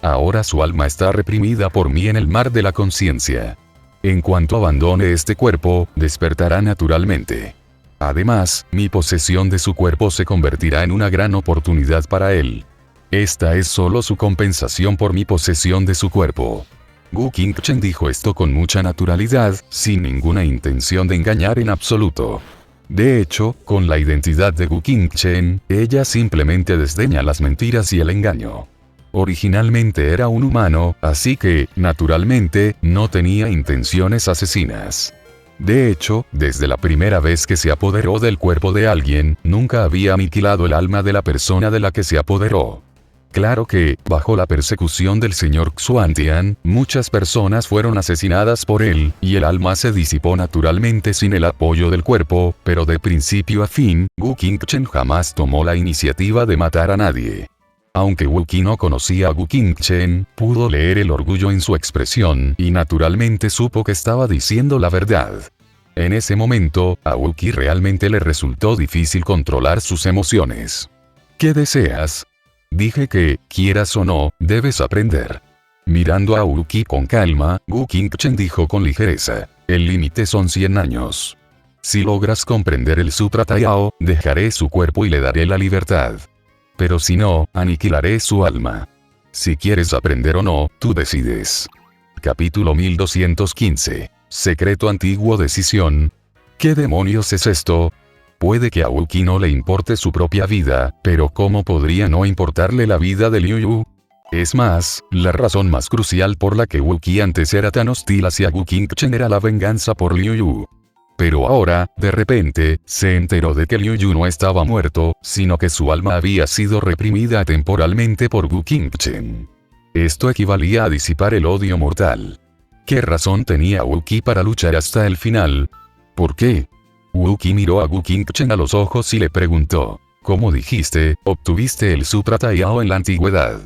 Ahora su alma está reprimida por mí en el mar de la conciencia. En cuanto abandone este cuerpo, despertará naturalmente. Además, mi posesión de su cuerpo se convertirá en una gran oportunidad para él. Esta es solo su compensación por mi posesión de su cuerpo. Wu Qingchen dijo esto con mucha naturalidad, sin ninguna intención de engañar en absoluto. De hecho, con la identidad de Wu Qingchen, ella simplemente desdeña las mentiras y el engaño. Originalmente era un humano, así que, naturalmente, no tenía intenciones asesinas. De hecho, desde la primera vez que se apoderó del cuerpo de alguien, nunca había aniquilado el alma de la persona de la que se apoderó. Claro que, bajo la persecución del señor Xuantian, muchas personas fueron asesinadas por él, y el alma se disipó naturalmente sin el apoyo del cuerpo, pero de principio a fin, Wu Qingchen jamás tomó la iniciativa de matar a nadie. Aunque Wookiee no conocía a Wu Qingchen, pudo leer el orgullo en su expresión y naturalmente supo que estaba diciendo la verdad. En ese momento, a Wookiee realmente le resultó difícil controlar sus emociones. ¿Qué deseas? Dije que, quieras o no, debes aprender. Mirando a Wookiee con calma, Wu Qingchen dijo con ligereza, el límite son 100 años. Si logras comprender el Sutra Taiyao, dejaré su cuerpo y le daré la libertad. Pero si no, aniquilaré su alma. Si quieres aprender o no, tú decides. Capítulo 1215. Secreto antiguo decisión. ¿Qué demonios es esto? Puede que a Wookiee no le importe su propia vida, pero ¿cómo podría no importarle la vida de Liu Yu? Es más, la razón más crucial por la que Wookiee antes era tan hostil hacia Wu Qingchen era la venganza por Liu Yu. Pero ahora, de repente, se enteró de que Liu Yu no estaba muerto, sino que su alma había sido reprimida temporalmente por Wu Qingchen. Esto equivalía a disipar el odio mortal. ¿Qué razón tenía Wookiee para luchar hasta el final? ¿Por qué? Wookiee miró a Wu Qingchen a los ojos y le preguntó, ¿cómo dijiste, obtuviste el Sutra Taiyao en la antigüedad?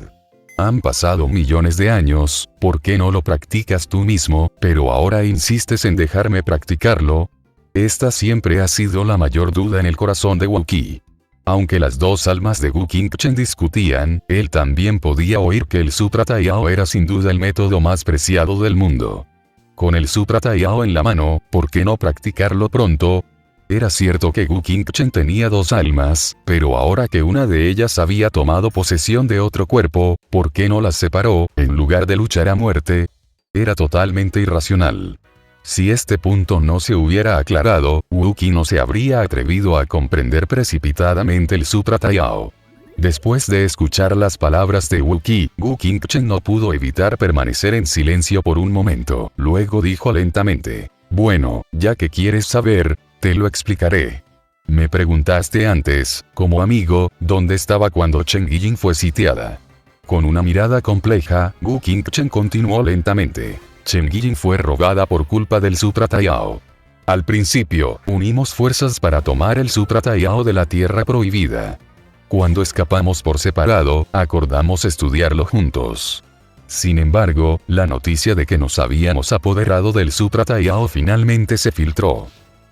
Han pasado millones de años, ¿por qué no lo practicas tú mismo, pero ahora insistes en dejarme practicarlo? Esta siempre ha sido la mayor duda en el corazón de Wookiee. Aunque las dos almas de Wu Qingchen discutían, él también podía oír que el Sutra Taiyao era sin duda el método más preciado del mundo. Con el Sutra Taiyao en la mano, ¿por qué no practicarlo pronto? Era cierto que Wu Qingchen tenía dos almas, pero ahora que una de ellas había tomado posesión de otro cuerpo, ¿por qué no las separó, en lugar de luchar a muerte? Era totalmente irracional. Si este punto no se hubiera aclarado, Wookiee no se habría atrevido a comprender precipitadamente el Sutra Taiyao. Después de escuchar las palabras de Wookiee, Wu Qingchen no pudo evitar permanecer en silencio por un momento. Luego dijo lentamente, bueno, ya que quieres saber, te lo explicaré. Me preguntaste antes, como amigo, ¿dónde estaba cuando Chen Yijing fue sitiada? Con una mirada compleja, Wu Qingchen continuó lentamente. Chen Yijing fue robada por culpa del Sutra Taiyao. Al principio, unimos fuerzas para tomar el Sutra Taiyao de la Tierra Prohibida. Cuando escapamos por separado, acordamos estudiarlo juntos. Sin embargo, la noticia de que nos habíamos apoderado del Sutra Taiyao finalmente se filtró.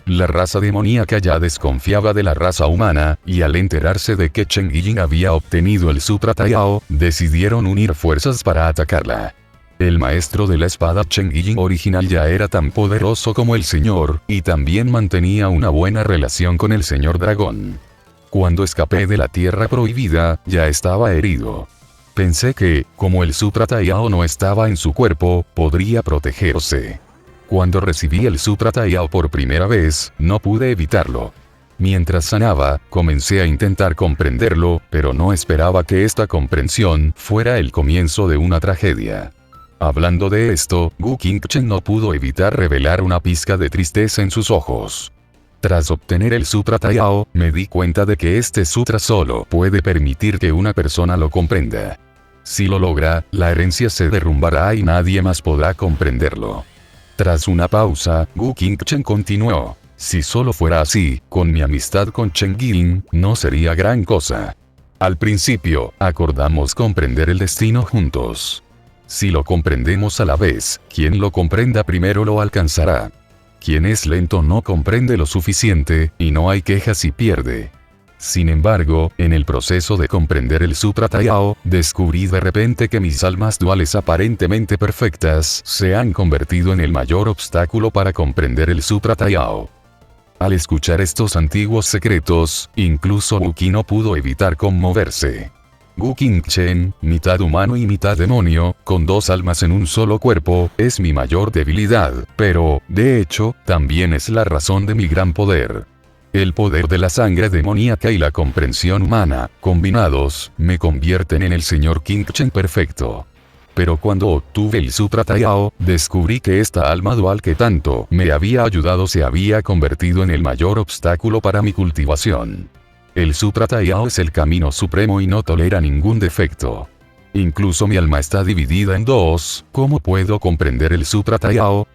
La raza demoníaca ya desconfiaba de la raza humana, y al enterarse de que Chen Yijing había obtenido el Sutra Taiyao, decidieron unir fuerzas para atacarla. El maestro de la espada Chen Yijing original ya era tan poderoso como el señor, y también mantenía una buena relación con el señor dragón. Cuando escapé de la Tierra Prohibida, ya estaba herido. Pensé que, como el Sutra Taiyao no estaba en su cuerpo, podría protegerse. Cuando recibí el Sutra Taiyao por primera vez, no pude evitarlo. Mientras sanaba, comencé a intentar comprenderlo, pero no esperaba que esta comprensión fuera el comienzo de una tragedia. Hablando de esto, Wu Qingchen no pudo evitar revelar una pizca de tristeza en sus ojos. Tras obtener el Sutra Taiyao, me di cuenta de que este sutra solo puede permitir que una persona lo comprenda. Si lo logra, la herencia se derrumbará y nadie más podrá comprenderlo. Tras una pausa, Wu Qingchen continuó. Si solo fuera así, con mi amistad con Chen Yijing, no sería gran cosa. Al principio, acordamos comprender el destino juntos. Si lo comprendemos a la vez, quien lo comprenda primero lo alcanzará. Quien es lento no comprende lo suficiente, y no hay quejas si pierde. Sin embargo, en el proceso de comprender el Sutra Taiyao, descubrí de repente que mis almas duales aparentemente perfectas se han convertido en el mayor obstáculo para comprender el Sutra Taiyao. Al escuchar estos antiguos secretos, incluso Wookiee no pudo evitar conmoverse. Wu Qingchen, mitad humano y mitad demonio, con dos almas en un solo cuerpo, es mi mayor debilidad, pero, de hecho, también es la razón de mi gran poder. El poder de la sangre demoníaca y la comprensión humana, combinados, me convierten en el señor Qingchen perfecto. Pero cuando obtuve el Sutra Taiyao, descubrí que esta alma dual que tanto me había ayudado se había convertido en el mayor obstáculo para mi cultivación. El Sutra Taiyao es el camino supremo y no tolera ningún defecto. Incluso mi alma está dividida en dos, ¿cómo puedo comprender el Sutra Taiyao?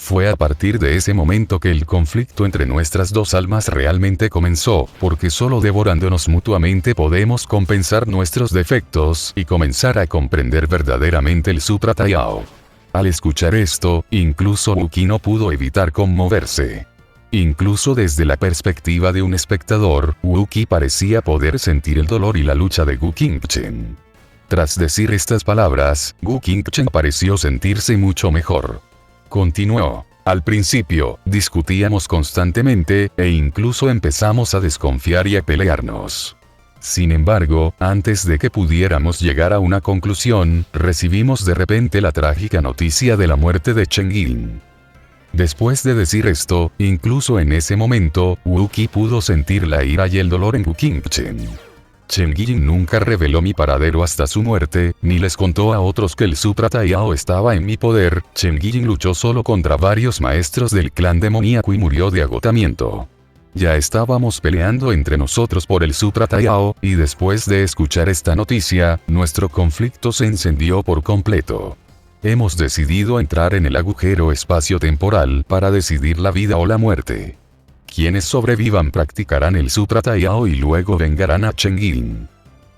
Fue a partir de ese momento que el conflicto entre nuestras dos almas realmente comenzó, porque solo devorándonos mutuamente podemos compensar nuestros defectos y comenzar a comprender verdaderamente el Sutra Taiyao. Al escuchar esto, incluso Wookiee no pudo evitar conmoverse. Incluso desde la perspectiva de un espectador, Wookiee parecía poder sentir el dolor y la lucha de Gu Qingchen. Tras decir estas palabras, Gu Qingchen pareció sentirse mucho mejor. Continuó. Al principio, discutíamos constantemente, e incluso empezamos a desconfiar y a pelearnos. Sin embargo, antes de que pudiéramos llegar a una conclusión, recibimos de repente la trágica noticia de la muerte de Chen Ying. Después de decir esto, incluso en ese momento, Wookiee pudo sentir la ira y el dolor en Gu Qingchen. Chen Ying nunca reveló mi paradero hasta su muerte, ni les contó a otros que el Sutra Taiyao estaba en mi poder. Chen Ying luchó solo contra varios maestros del clan demoníaco y murió de agotamiento. Ya estábamos peleando entre nosotros por el Sutra Taiyao, y después de escuchar esta noticia, nuestro conflicto se encendió por completo. Hemos decidido entrar en el agujero espacio-temporal para decidir la vida o la muerte. Quienes sobrevivan practicarán el Sutra Taiyao y luego vengarán a Chen Ying.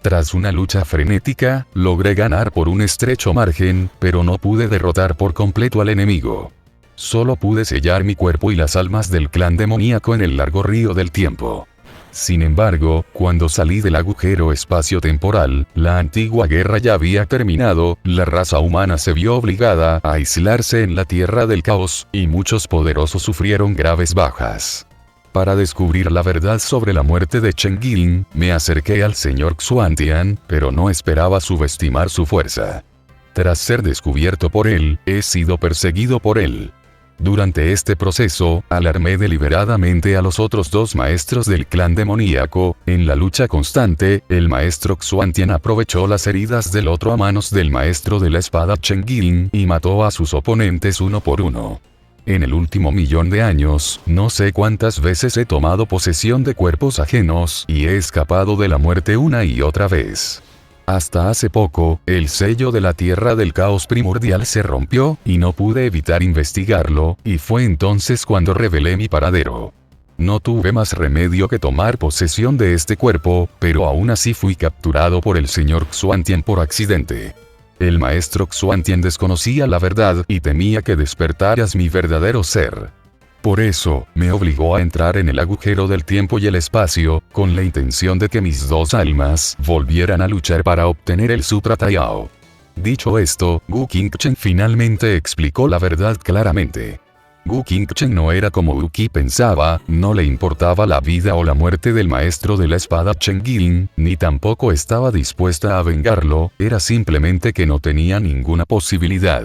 Tras una lucha frenética, logré ganar por un estrecho margen, pero no pude derrotar por completo al enemigo. Solo pude sellar mi cuerpo y las almas del clan demoníaco en el largo río del tiempo. Sin embargo, cuando salí del agujero espacio-temporal, la antigua guerra ya había terminado, la raza humana se vio obligada a aislarse en la tierra del caos, y muchos poderosos sufrieron graves bajas. Para descubrir la verdad sobre la muerte de Chen Ying, me acerqué al señor Xuantian, pero no esperaba subestimar su fuerza. Tras ser descubierto por él, he sido perseguido por él. Durante este proceso, alarmé deliberadamente a los otros dos maestros del clan demoníaco. En la lucha constante, el maestro Xuantian aprovechó las heridas del otro a manos del maestro de la espada Chen Ying y mató a sus oponentes uno por uno. En el último 1.000.000 de años, no sé cuántas veces he tomado posesión de cuerpos ajenos y he escapado de la muerte una y otra vez. Hasta hace poco, el sello de la Tierra del Caos Primordial se rompió, y no pude evitar investigarlo, y fue entonces cuando revelé mi paradero. No tuve más remedio que tomar posesión de este cuerpo, pero aún así fui capturado por el señor Xuantian por accidente. El maestro Xuantian desconocía la verdad y temía que despertaras mi verdadero ser. Por eso, me obligó a entrar en el agujero del tiempo y el espacio, con la intención de que mis dos almas volvieran a luchar para obtener el Sutra Taiyao. Dicho esto, Gu Qingchen finalmente explicó la verdad claramente. Gu Qingchen no era como Wookiee pensaba, no le importaba la vida o la muerte del maestro de la espada Chen Ying, ni tampoco estaba dispuesta a vengarlo, era simplemente que no tenía ninguna posibilidad.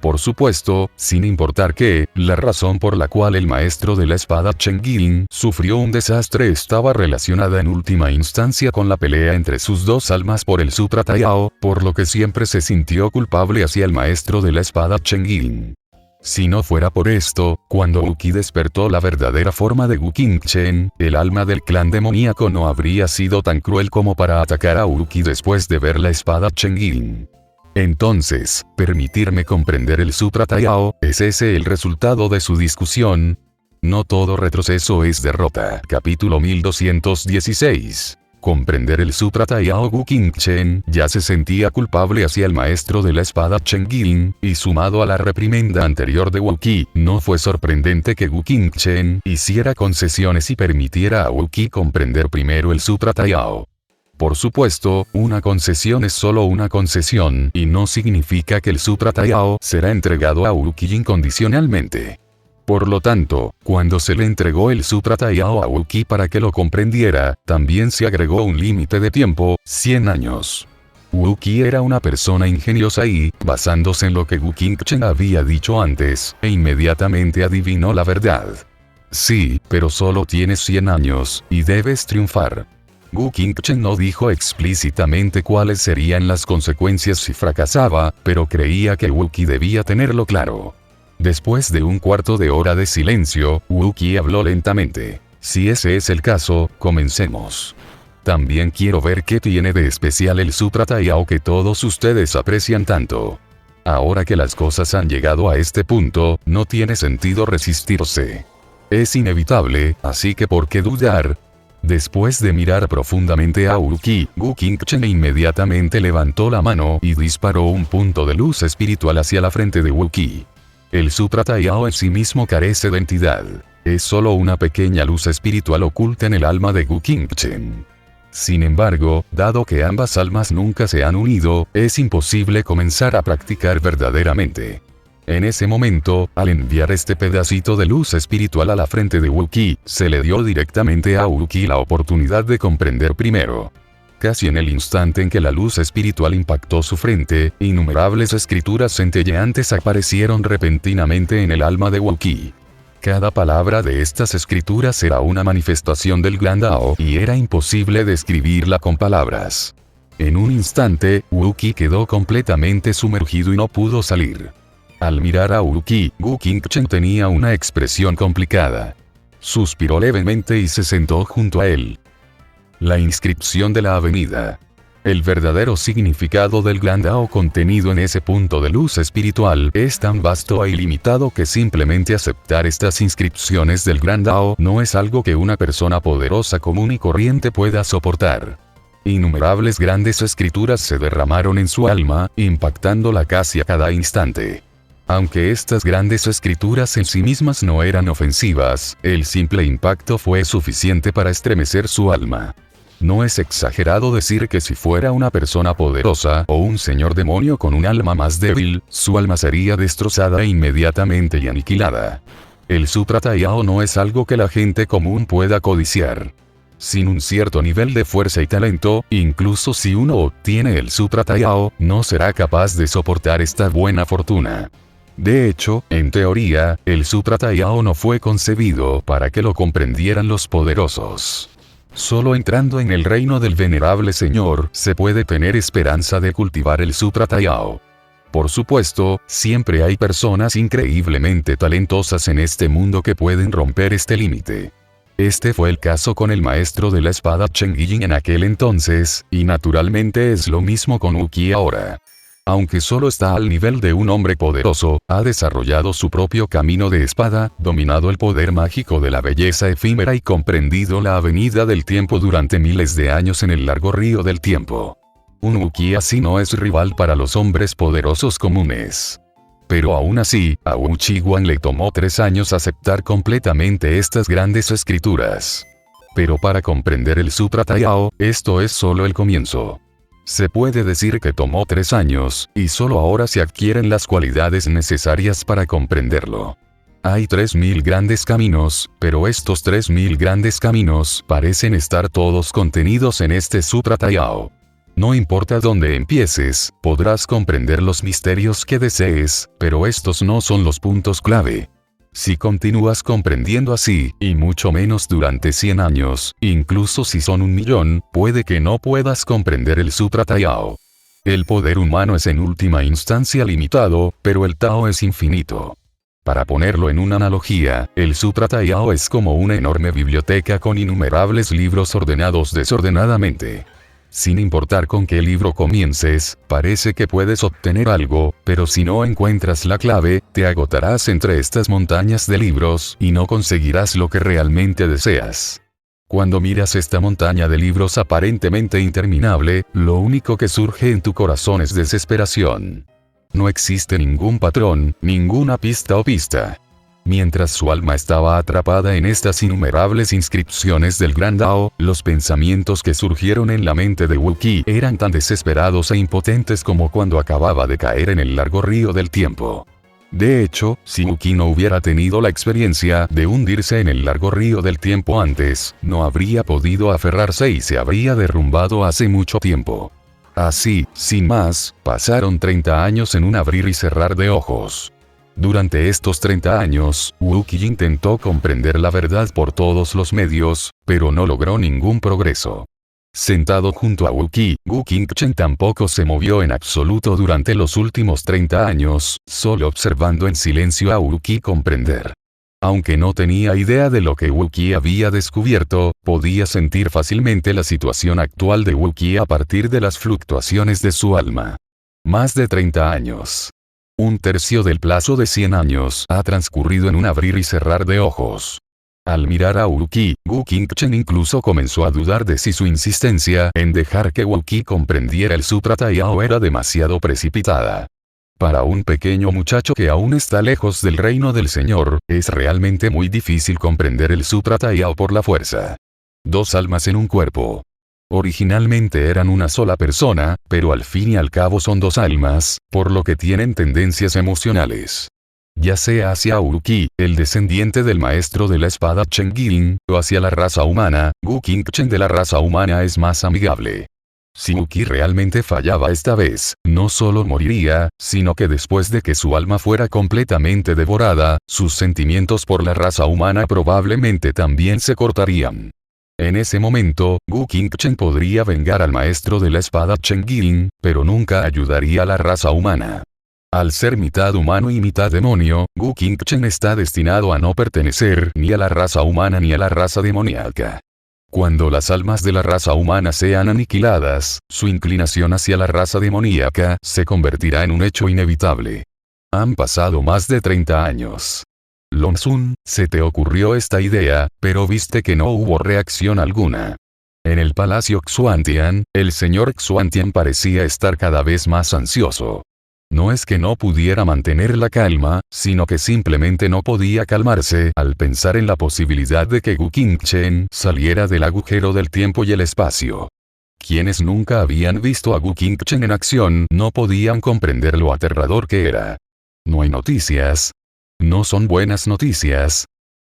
Por supuesto, sin importar que, la razón por la cual el maestro de la espada Chen Ying sufrió un desastre estaba relacionada en última instancia con la pelea entre sus dos almas por el Sutra Taiyao, por lo que siempre se sintió culpable hacia el maestro de la espada Chen Ying. Si no fuera por esto, cuando Wookiee despertó la verdadera forma de Gu Qingchen, el alma del clan demoníaco no habría sido tan cruel como para atacar a Wookiee después de ver la espada Chen Ying. Entonces, permitirme comprender el Sutra Taiyao, ¿es ese el resultado de su discusión? No todo retroceso es derrota. Capítulo 1216. Comprender el Sutra Taiyao. Gu Qingchen ya se sentía culpable hacia el maestro de la espada Chen Ying, y sumado a la reprimenda anterior de Wookiee, no fue sorprendente que Gu Qingchen hiciera concesiones y permitiera a Wookiee comprender primero el Sutra Taiyao. Por supuesto, una concesión es solo una concesión, y no significa que el Sutra Taiyao será entregado a Wookiee incondicionalmente. Por lo tanto, cuando se le entregó el Sutra Taiyao a Wookiee para que lo comprendiera, también se agregó un límite de tiempo, 100 años. Wookiee era una persona ingeniosa y, basándose en lo que Gu Qingchen había dicho antes, inmediatamente adivinó la verdad. Sí, pero solo tienes 100 años, y debes triunfar. Gu Qingchen no dijo explícitamente cuáles serían las consecuencias si fracasaba, pero creía que Wookiee debía tenerlo claro. Después de un cuarto de hora de silencio, Wookiee habló lentamente. Si ese es el caso, comencemos. También quiero ver qué tiene de especial el Sutra Taiyao que todos ustedes aprecian tanto. Ahora que las cosas han llegado a este punto, no tiene sentido resistirse. Es inevitable, así que ¿por qué dudar? Después de mirar profundamente a Wukong, Wu Qingchen inmediatamente levantó la mano y disparó un punto de luz espiritual hacia la frente de Wukong. El Sutra Taiyao en sí mismo carece de entidad. Es solo una pequeña luz espiritual oculta en el alma de Wu Qingchen. Sin embargo, dado que ambas almas nunca se han unido, es imposible comenzar a practicar verdaderamente. En ese momento, al enviar este pedacito de luz espiritual a la frente de Wukong, se le dio directamente a Wukong la oportunidad de comprender primero. Casi en el instante en que la luz espiritual impactó su frente, innumerables escrituras centelleantes aparecieron repentinamente en el alma de Wukong. Cada palabra de estas escrituras era una manifestación del Gran Dao y era imposible describirla con palabras. En un instante, Wukong quedó completamente sumergido y no pudo salir. Al mirar a Wukong, Wu Qingchen tenía una expresión complicada. Suspiró levemente y se sentó junto a él. La inscripción de la avenida. El verdadero significado del Gran Dao contenido en ese punto de luz espiritual es tan vasto e ilimitado que simplemente aceptar estas inscripciones del Gran Dao no es algo que una persona poderosa común y corriente pueda soportar. Innumerables grandes escrituras se derramaron en su alma, impactándola casi a cada instante. Aunque estas grandes escrituras en sí mismas no eran ofensivas, el simple impacto fue suficiente para estremecer su alma. No es exagerado decir que si fuera una persona poderosa o un señor demonio con un alma más débil, su alma sería destrozada inmediatamente y aniquilada. El Sutra Taiyao no es algo que la gente común pueda codiciar. Sin un cierto nivel de fuerza y talento, incluso si uno obtiene el Sutra Taiyao, no será capaz de soportar esta buena fortuna. De hecho, en teoría, el Sutra Taiyao no fue concebido para que lo comprendieran los poderosos. Solo entrando en el reino del venerable Señor, se puede tener esperanza de cultivar el Sutra Taiyao. Por supuesto, siempre hay personas increíblemente talentosas en este mundo que pueden romper este límite. Este fue el caso con el maestro de la espada Chen Guilin en aquel entonces, y naturalmente es lo mismo con Wukong ahora. Aunque solo está al nivel de un hombre poderoso, ha desarrollado su propio camino de espada, dominado el poder mágico de la belleza efímera y comprendido la avenida del tiempo durante miles de años en el largo río del tiempo. Un Wukong así no es rival para los hombres poderosos comunes. Pero aún así, a Wu Qiguang le tomó 3 años aceptar completamente estas grandes escrituras. Pero para comprender el Sutra Taiyao, esto es solo el comienzo. Se puede decir que tomó 3 años, y solo ahora se adquieren las cualidades necesarias para comprenderlo. Hay 3000 grandes caminos, pero estos 3000 grandes caminos parecen estar todos contenidos en este Sutra Taiyao. No importa dónde empieces, podrás comprender los misterios que desees, pero estos no son los puntos clave. Si continúas comprendiendo así, y mucho menos durante 100 años, incluso si son 1.000.000, puede que no puedas comprender el Sutra Taiyao. El poder humano es en última instancia limitado, pero el Tao es infinito. Para ponerlo en una analogía, el Sutra Taiyao es como una enorme biblioteca con innumerables libros ordenados desordenadamente. Sin importar con qué libro comiences, parece que puedes obtener algo, pero si no encuentras la clave, te agotarás entre estas montañas de libros y no conseguirás lo que realmente deseas. Cuando miras esta montaña de libros aparentemente interminable, lo único que surge en tu corazón es desesperación. No existe ningún patrón, ninguna pista o pista. Mientras su alma estaba atrapada en estas innumerables inscripciones del Gran Dao, los pensamientos que surgieron en la mente de Wukong eran tan desesperados e impotentes como cuando acababa de caer en el largo río del tiempo. De hecho, si Wukong no hubiera tenido la experiencia de hundirse en el largo río del tiempo antes, no habría podido aferrarse y se habría derrumbado hace mucho tiempo. Así, sin más, pasaron 30 años en un abrir y cerrar de ojos. Durante estos 30 años, Wukong intentó comprender la verdad por todos los medios, pero no logró ningún progreso. Sentado junto a Wukong, Wu Qingchen tampoco se movió en absoluto durante los últimos 30 años, solo observando en silencio a Wukong comprender. Aunque no tenía idea de lo que Wukong había descubierto, podía sentir fácilmente la situación actual de Wukong a partir de las fluctuaciones de su alma. Más de 30 años. Un tercio del plazo de 100 años ha transcurrido en un abrir y cerrar de ojos. Al mirar a Wookiee, Wu Qingchen incluso comenzó a dudar de si su insistencia en dejar que Wookiee comprendiera el Sutra Taiyao era demasiado precipitada. Para un pequeño muchacho que aún está lejos del reino del Señor, es realmente muy difícil comprender el Sutra Taiyao por la fuerza. Dos almas en un cuerpo. Originalmente eran una sola persona, pero al fin y al cabo son dos almas, por lo que tienen tendencias emocionales. Ya sea hacia Wookiee, el descendiente del maestro de la espada Chen Guilin, o hacia la raza humana, Wu Qingchen de la raza humana es más amigable. Si Wookiee realmente fallaba esta vez, no solo moriría, sino que después de que su alma fuera completamente devorada, sus sentimientos por la raza humana probablemente también se cortarían. En ese momento, Wu Qingchen podría vengar al maestro de la espada Chen Guilin, pero nunca ayudaría a la raza humana. Al ser mitad humano y mitad demonio, Wu Qingchen está destinado a no pertenecer ni a la raza humana ni a la raza demoníaca. Cuando las almas de la raza humana sean aniquiladas, su inclinación hacia la raza demoníaca se convertirá en un hecho inevitable. Han pasado más de 30 años. Long Sun, se te ocurrió esta idea, pero viste que no hubo reacción alguna. En el palacio Xuantian, el señor Xuantian parecía estar cada vez más ansioso. No es que no pudiera mantener la calma, sino que simplemente no podía calmarse al pensar en la posibilidad de que Wu Qingchen saliera del agujero del tiempo y el espacio. Quienes nunca habían visto a Wu Qingchen en acción no podían comprender lo aterrador que era. No hay noticias. No son buenas noticias.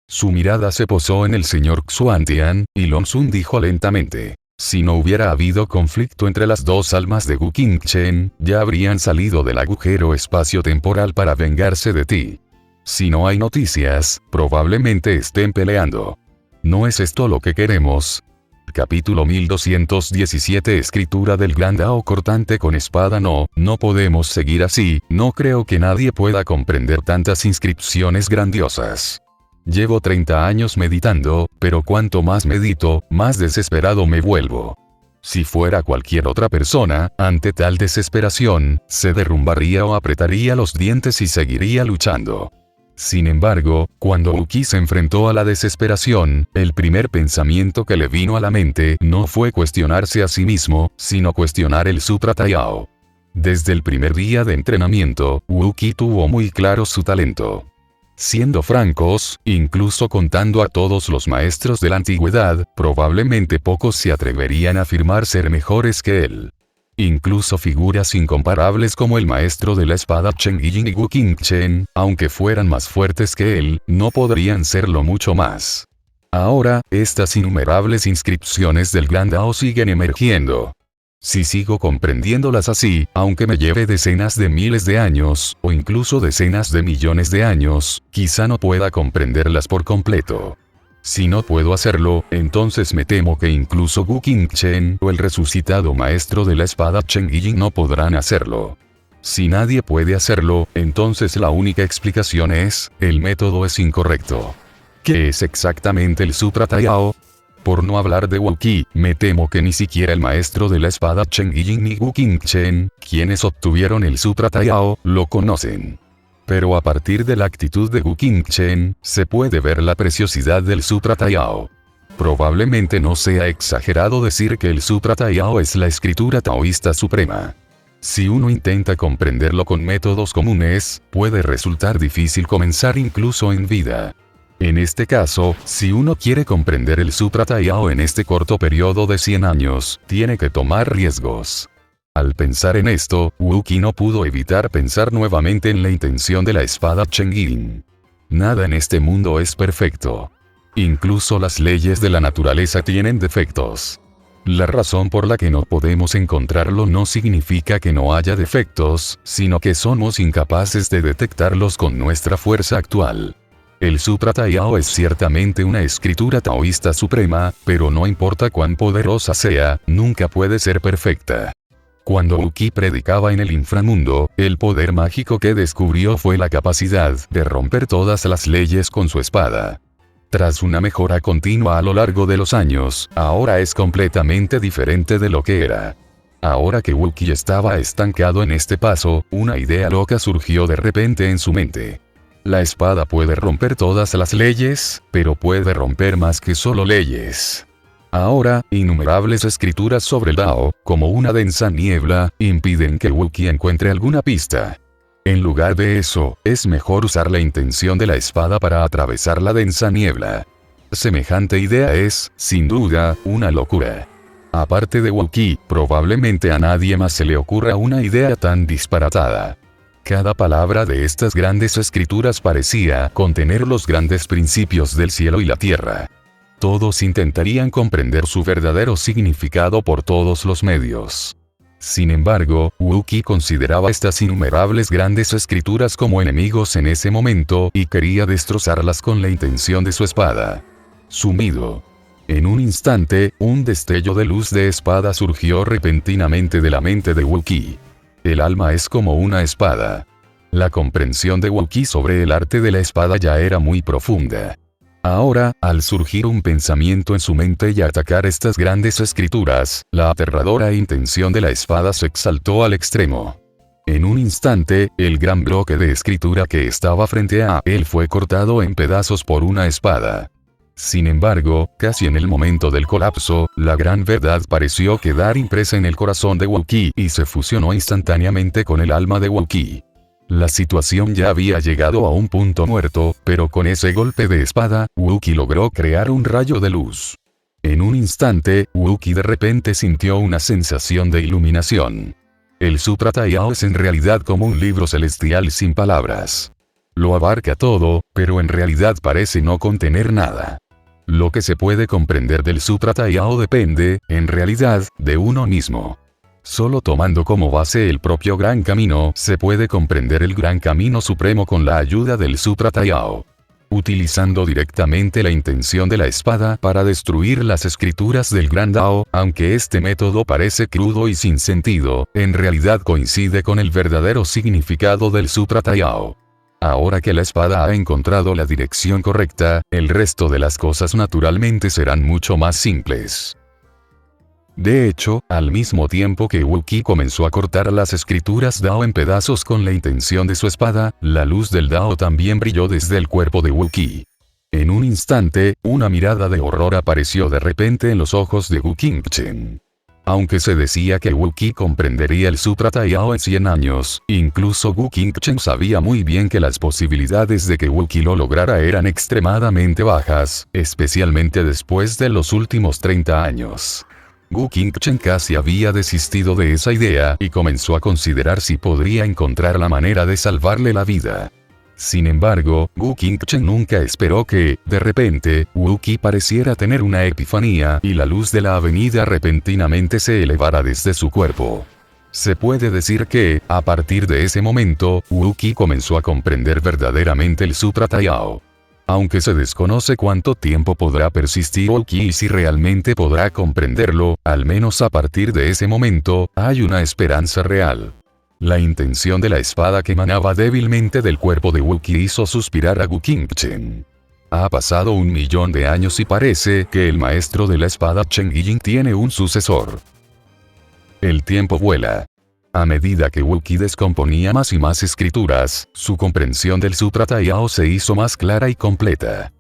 Su mirada se posó en el señor Xuantian, y Long Sun dijo lentamente. Si no hubiera habido conflicto entre las dos almas de Wu Qingchen, ya habrían salido del agujero espacio-temporal para vengarse de ti. Si no hay noticias, probablemente estén peleando. ¿No es esto lo que queremos? Capítulo 1217 Escritura del Gran Dao cortante con espada. No podemos seguir así, no creo que nadie pueda comprender tantas inscripciones grandiosas. Llevo 30 años meditando, pero cuanto más medito, más desesperado me vuelvo. Si fuera cualquier otra persona, ante tal desesperación, se derrumbaría o apretaría los dientes y seguiría luchando. Sin embargo, cuando Wookiee se enfrentó a la desesperación, el primer pensamiento que le vino a la mente no fue cuestionarse a sí mismo, sino cuestionar el Sutra Taiyao. Desde el primer día de entrenamiento, Wookiee tuvo muy claro su talento. Siendo francos, incluso contando a todos los maestros de la antigüedad, probablemente pocos se atreverían a afirmar ser mejores que él. Incluso figuras incomparables como el maestro de la espada Chen Guilin y Wu Qingchen, aunque fueran más fuertes que él, no podrían serlo mucho más. Ahora, estas innumerables inscripciones del Gran Dao siguen emergiendo. Si sigo comprendiéndolas así, aunque me lleve decenas de miles de años, o incluso decenas de millones de años, quizá no pueda comprenderlas por completo. Si no puedo hacerlo, entonces me temo que incluso Wu Qingchen o el resucitado maestro de la espada Chen Guilin no podrán hacerlo. Si nadie puede hacerlo, entonces la única explicación es, el método es incorrecto. ¿Qué es exactamente el Sutra Taiyao? Por no hablar de Wookiee, me temo que ni siquiera el maestro de la espada Chen Guilin ni Wu Qingchen, quienes obtuvieron el Sutra Taiyao, lo conocen. Pero a partir de la actitud de Wu Qingchen, se puede ver la preciosidad del Sutra Taiyao. Probablemente no sea exagerado decir que el Sutra Taiyao es la escritura taoísta suprema. Si uno intenta comprenderlo con métodos comunes, puede resultar difícil comenzar incluso en vida. En este caso, si uno quiere comprender el Sutra Taiyao en este corto periodo de 100 años, tiene que tomar riesgos. Al pensar en esto, Wookiee no pudo evitar pensar nuevamente en la intención de la espada Chen Guilin. Nada en este mundo es perfecto. Incluso las leyes de la naturaleza tienen defectos. La razón por la que no podemos encontrarlo no significa que no haya defectos, sino que somos incapaces de detectarlos con nuestra fuerza actual. El Sutra Taiyao es ciertamente una escritura taoísta suprema, pero no importa cuán poderosa sea, nunca puede ser perfecta. Cuando Wookiee predicaba en el inframundo, el poder mágico que descubrió fue la capacidad de romper todas las leyes con su espada. Tras una mejora continua a lo largo de los años, ahora es completamente diferente de lo que era. Ahora que Wookiee estaba estancado en este paso, una idea loca surgió de repente en su mente. La espada puede romper todas las leyes, pero puede romper más que solo leyes. Ahora, innumerables escrituras sobre el Dao, como una densa niebla, impiden que Wookiee encuentre alguna pista. En lugar de eso, es mejor usar la intención de la espada para atravesar la densa niebla. Semejante idea es, sin duda, una locura. Aparte de Wookiee, probablemente a nadie más se le ocurra una idea tan disparatada. Cada palabra de estas grandes escrituras parecía contener los grandes principios del cielo y la tierra. Todos intentarían comprender su verdadero significado por todos los medios. Sin embargo, Wookiee consideraba estas innumerables grandes escrituras como enemigos en ese momento y quería destrozarlas con la intención de su espada. Sumido. En un instante, un destello de luz de espada surgió repentinamente de la mente de Wookiee. El alma es como una espada. La comprensión de Wookiee sobre el arte de la espada ya era muy profunda. Ahora, al surgir un pensamiento en su mente y atacar estas grandes escrituras, la aterradora intención de la espada se exaltó al extremo. En un instante, el gran bloque de escritura que estaba frente a él fue cortado en pedazos por una espada. Sin embargo, casi en el momento del colapso, la gran verdad pareció quedar impresa en el corazón de Wookiee y se fusionó instantáneamente con el alma de Wookiee. La situación ya había llegado a un punto muerto, pero con ese golpe de espada, Wookiee logró crear un rayo de luz. En un instante, Wookiee de repente sintió una sensación de iluminación. El Sutra Taiao es en realidad como un libro celestial sin palabras. Lo abarca todo, pero en realidad parece no contener nada. Lo que se puede comprender del Sutra Taiao depende, en realidad, de uno mismo. Solo tomando como base el propio Gran Camino, se puede comprender el Gran Camino Supremo con la ayuda del Sutra Taiao. Utilizando directamente la intención de la espada para destruir las escrituras del Gran Dao, aunque este método parece crudo y sin sentido, en realidad coincide con el verdadero significado del Sutra Taiao. Ahora que la espada ha encontrado la dirección correcta, el resto de las cosas naturalmente serán mucho más simples. De hecho, al mismo tiempo que Wookiee comenzó a cortar las escrituras Dao en pedazos con la intención de su espada, la luz del Dao también brilló desde el cuerpo de Wookiee. En un instante, una mirada de horror apareció de repente en los ojos de Wu Qingchen. Aunque se decía que Wookiee comprendería el Sutra Taiao en 100 años, incluso Wu Qingchen sabía muy bien que las posibilidades de que Wookiee lo lograra eran extremadamente bajas, especialmente después de los últimos 30 años. Wu Qingchen casi había desistido de esa idea y comenzó a considerar si podría encontrar la manera de salvarle la vida. Sin embargo, Wu Qingchen nunca esperó que, de repente, Wookiee pareciera tener una epifanía y la luz de la avenida repentinamente se elevara desde su cuerpo. Se puede decir que, a partir de ese momento, Wookiee comenzó a comprender verdaderamente el Sutra Taiao. Aunque se desconoce cuánto tiempo podrá persistir Wookiee y si realmente podrá comprenderlo, al menos a partir de ese momento, hay una esperanza real. La intención de la espada que emanaba débilmente del cuerpo de Wookiee hizo suspirar a Wu Qingchen. Ha pasado 1.000.000 de años y parece que el maestro de la espada Chen Yijing tiene un sucesor. El tiempo vuela. A medida que Wookiee descomponía más y más escrituras, su comprensión del Sutra Taiao se hizo más clara y completa.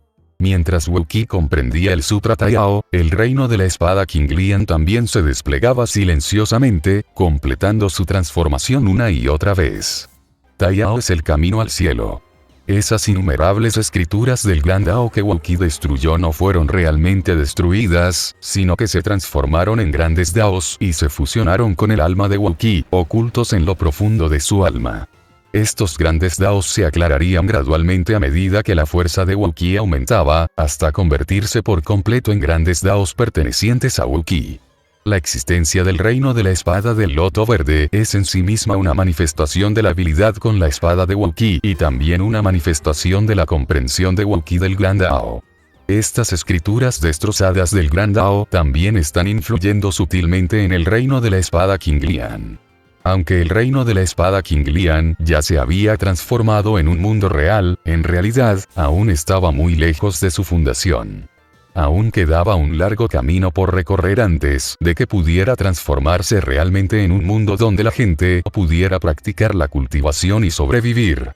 Mientras Wookiee comprendía el Sutra Taiao, el reino de la espada Qinglian también se desplegaba silenciosamente, completando su transformación una y otra vez. Taiao es el camino al cielo. Esas innumerables escrituras del Gran Dao que Wookiee destruyó no fueron realmente destruidas, sino que se transformaron en grandes Daos y se fusionaron con el alma de Wookiee, ocultos en lo profundo de su alma. Estos grandes Daos se aclararían gradualmente a medida que la fuerza de Wookiee aumentaba, hasta convertirse por completo en grandes Daos pertenecientes a Wookiee. La existencia del reino de la espada del loto verde es en sí misma una manifestación de la habilidad con la espada de Wookiee y también una manifestación de la comprensión de Wookiee del Gran Dao. Estas escrituras destrozadas del Gran Dao también están influyendo sutilmente en el reino de la espada Qinglian. Aunque el reino de la espada Qinglian ya se había transformado en un mundo real, en realidad, aún estaba muy lejos de su fundación. Aún quedaba un largo camino por recorrer antes de que pudiera transformarse realmente en un mundo donde la gente pudiera practicar la cultivación y sobrevivir.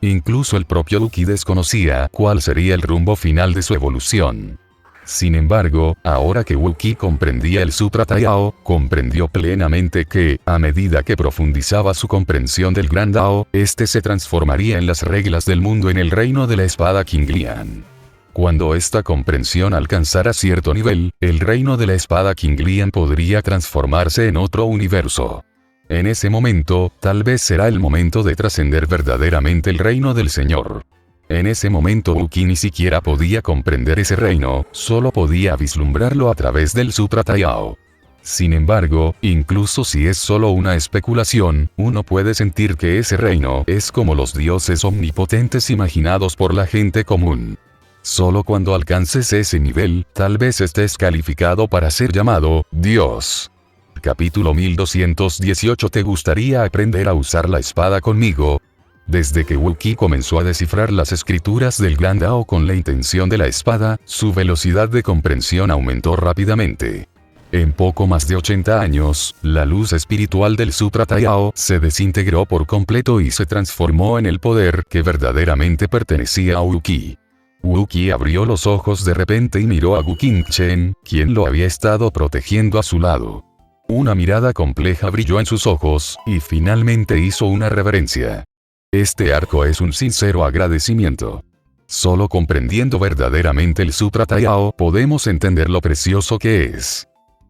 Incluso el propio Wookiee desconocía cuál sería el rumbo final de su evolución. Sin embargo, ahora que Wookiee comprendía el Sutra Taiao, comprendió plenamente que, a medida que profundizaba su comprensión del Gran Dao, este se transformaría en las reglas del mundo en el reino de la espada Qinglian. Cuando esta comprensión alcanzara cierto nivel, el reino de la espada Qinglian podría transformarse en otro universo. En ese momento, tal vez será el momento de trascender verdaderamente el reino del Señor. En ese momento Wookiee ni siquiera podía comprender ese reino, solo podía vislumbrarlo a través del Sutra Taiao. Sin embargo, incluso si es solo una especulación, uno puede sentir que ese reino es como los dioses omnipotentes imaginados por la gente común. Solo cuando alcances ese nivel, tal vez estés calificado para ser llamado Dios. Capítulo 1218. ¿Te gustaría aprender a usar la espada conmigo? Desde que Wookiee comenzó a descifrar las escrituras del Gran Dao con la intención de la espada, su velocidad de comprensión aumentó rápidamente. En poco más de 80 años, la luz espiritual del Sutra Taiao se desintegró por completo y se transformó en el poder que verdaderamente pertenecía a Wookiee. Wookiee abrió los ojos de repente y miró a Wukingchen, quien lo había estado protegiendo a su lado. Una mirada compleja brilló en sus ojos, y finalmente hizo una reverencia. Este arco es un sincero agradecimiento. Solo comprendiendo verdaderamente el Sutra Taiao podemos entender lo precioso que es.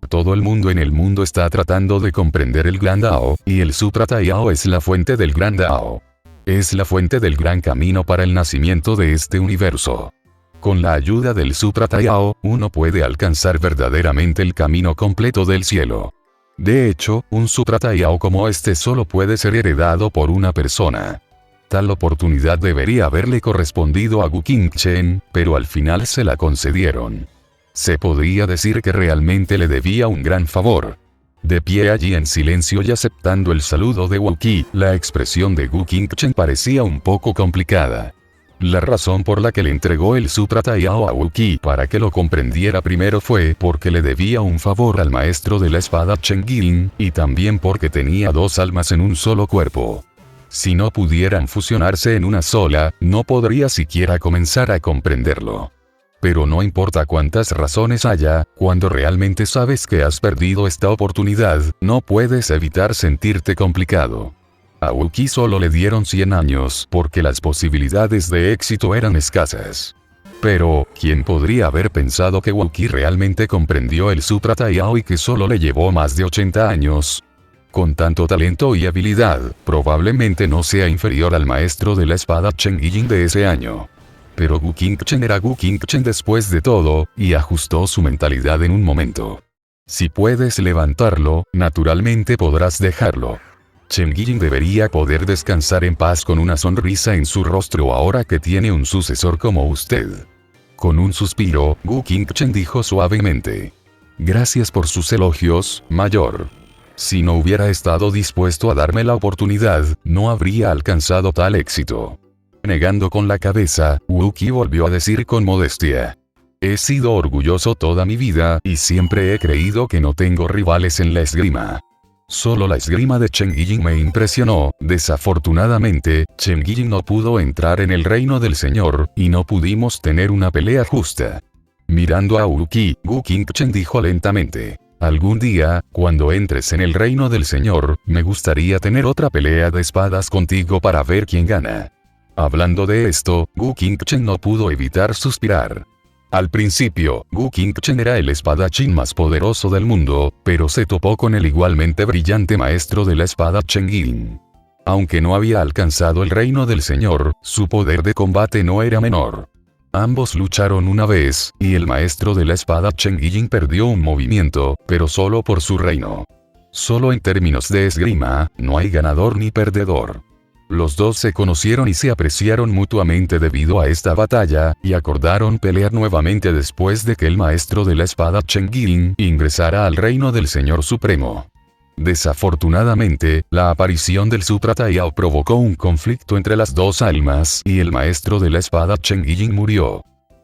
Todo el mundo en el mundo está tratando de comprender el Gran Dao, y el Sutra Taiao es la fuente del Gran Dao. Es la fuente del gran camino para el nacimiento de este universo. Con la ayuda del Sutra Taiao, uno puede alcanzar verdaderamente el camino completo del cielo. De hecho, un Sutra Taiao como este solo puede ser heredado por una persona. Tal oportunidad debería haberle correspondido a Wukingchen, pero al final se la concedieron. Se podría decir que realmente le debía un gran favor. De pie allí en silencio y aceptando el saludo de Wookiee, la expresión de Wukingchen parecía un poco complicada. La razón por la que le entregó el Sutra Taiao a Wookiee para que lo comprendiera primero fue porque le debía un favor al maestro de la espada Chen Guilin, y también porque tenía dos almas en un solo cuerpo. Si no pudieran fusionarse en una sola, no podría siquiera comenzar a comprenderlo. Pero no importa cuántas razones haya, cuando realmente sabes que has perdido esta oportunidad, no puedes evitar sentirte complicado. A Wookiee solo le dieron 100 años porque las posibilidades de éxito eran escasas. Pero, ¿quién podría haber pensado que Wookiee realmente comprendió el Sutra Taiao y que solo le llevó más de 80 años? Con tanto talento y habilidad, probablemente no sea inferior al maestro de la espada Chen Guilin de ese año. Pero Wukingchen era Wukingchen después de todo, y ajustó su mentalidad en un momento. Si puedes levantarlo, naturalmente podrás dejarlo. Chen Guilin debería poder descansar en paz con una sonrisa en su rostro ahora que tiene un sucesor como usted. Con un suspiro, Wukingchen dijo suavemente: Gracias por sus elogios, mayor. Si no hubiera estado dispuesto a darme la oportunidad, no habría alcanzado tal éxito. Negando con la cabeza, Wookiee volvió a decir con modestia: He sido orgulloso toda mi vida y siempre he creído que no tengo rivales en la esgrima. Solo la esgrima de Chen Guilin me impresionó. Desafortunadamente, Chen Guilin no pudo entrar en el reino del Señor, y no pudimos tener una pelea justa. Mirando a Wookiee, Wukingchen dijo lentamente: Algún día, cuando entres en el reino del Señor, me gustaría tener otra pelea de espadas contigo para ver quién gana. Hablando de esto, Wukingchen no pudo evitar suspirar. Al principio, Wukingchen era el espadachín más poderoso del mundo, pero se topó con el igualmente brillante maestro de la espada Chen Guilin. Aunque no había alcanzado el reino del Señor, su poder de combate no era menor. Ambos lucharon una vez, y el maestro de la espada Chen Guilin perdió un movimiento, pero solo por su reino. Solo en términos de esgrima, no hay ganador ni perdedor. Los dos se conocieron y se apreciaron mutuamente debido a esta batalla, y acordaron pelear nuevamente después de que el maestro de la espada Chen Guilin ingresara al reino del Señor Supremo. Desafortunadamente, la aparición del Sutra Taiao provocó un conflicto entre las dos almas y el maestro de la espada Chen Guilin murió.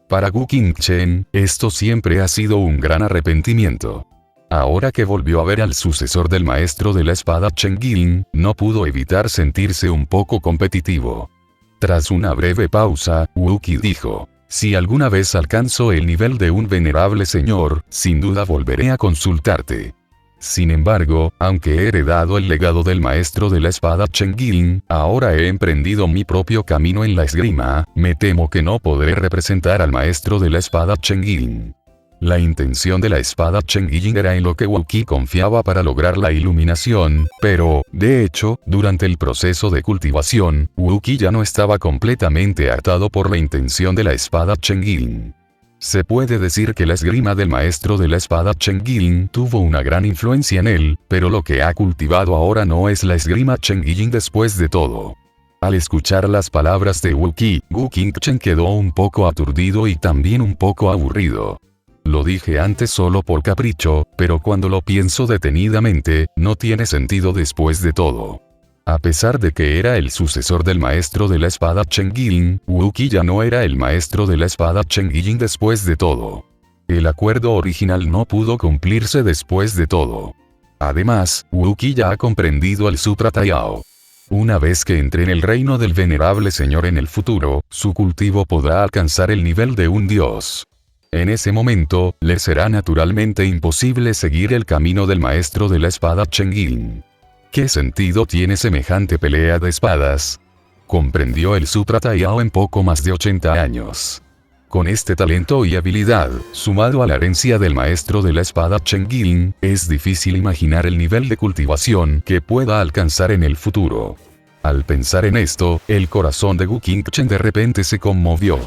Para Wu Qingchen, esto siempre ha sido un gran arrepentimiento. Ahora que volvió a ver al sucesor del maestro de la espada Chen Qing, no pudo evitar sentirse un poco competitivo. Tras una breve pausa, Wu Qi dijo: si alguna vez alcanzo el nivel de un venerable señor, sin duda volveré a consultarte. Sin embargo, aunque he heredado el legado del maestro de la espada Chen Qing, ahora he emprendido mi propio camino en la esgrima, me temo que no podré representar al maestro de la espada Chen Qing. La intención de la espada Chen Qing era en lo que Wu Qi confiaba para lograr la iluminación, pero, de hecho, durante el proceso de cultivación, Wu Qi ya no estaba completamente atado por la intención de la espada Chen Qing. Se puede decir que la esgrima del maestro de la espada Chen Qing tuvo una gran influencia en él, pero lo que ha cultivado ahora no es la esgrima Chen Qing después de todo. Al escuchar las palabras de Wu Qi, Wu Qingchen quedó un poco aturdido y también un poco aburrido. Lo dije antes solo por capricho, pero cuando lo pienso detenidamente, no tiene sentido después de todo. A pesar de que era el sucesor del maestro de la espada Chen Qing, Wu Qi ya no era el maestro de la espada Chen Qing después de todo. El acuerdo original no pudo cumplirse después de todo. Además, Wu Qi ya ha comprendido el Sutra Taiyao. Una vez que entre en el reino del venerable señor en el futuro, su cultivo podrá alcanzar el nivel de un dios. En ese momento, le será naturalmente imposible seguir el camino del maestro de la espada Chen Qing. ¿Qué sentido tiene semejante pelea de espadas? Comprendió el Sutra Taiyao en poco más de 80 años. Con este talento y habilidad, sumado a la herencia del maestro de la espada Chen Qing, es difícil imaginar el nivel de cultivación que pueda alcanzar en el futuro. Al pensar en esto, el corazón de Wu Qingchen de repente se conmovió.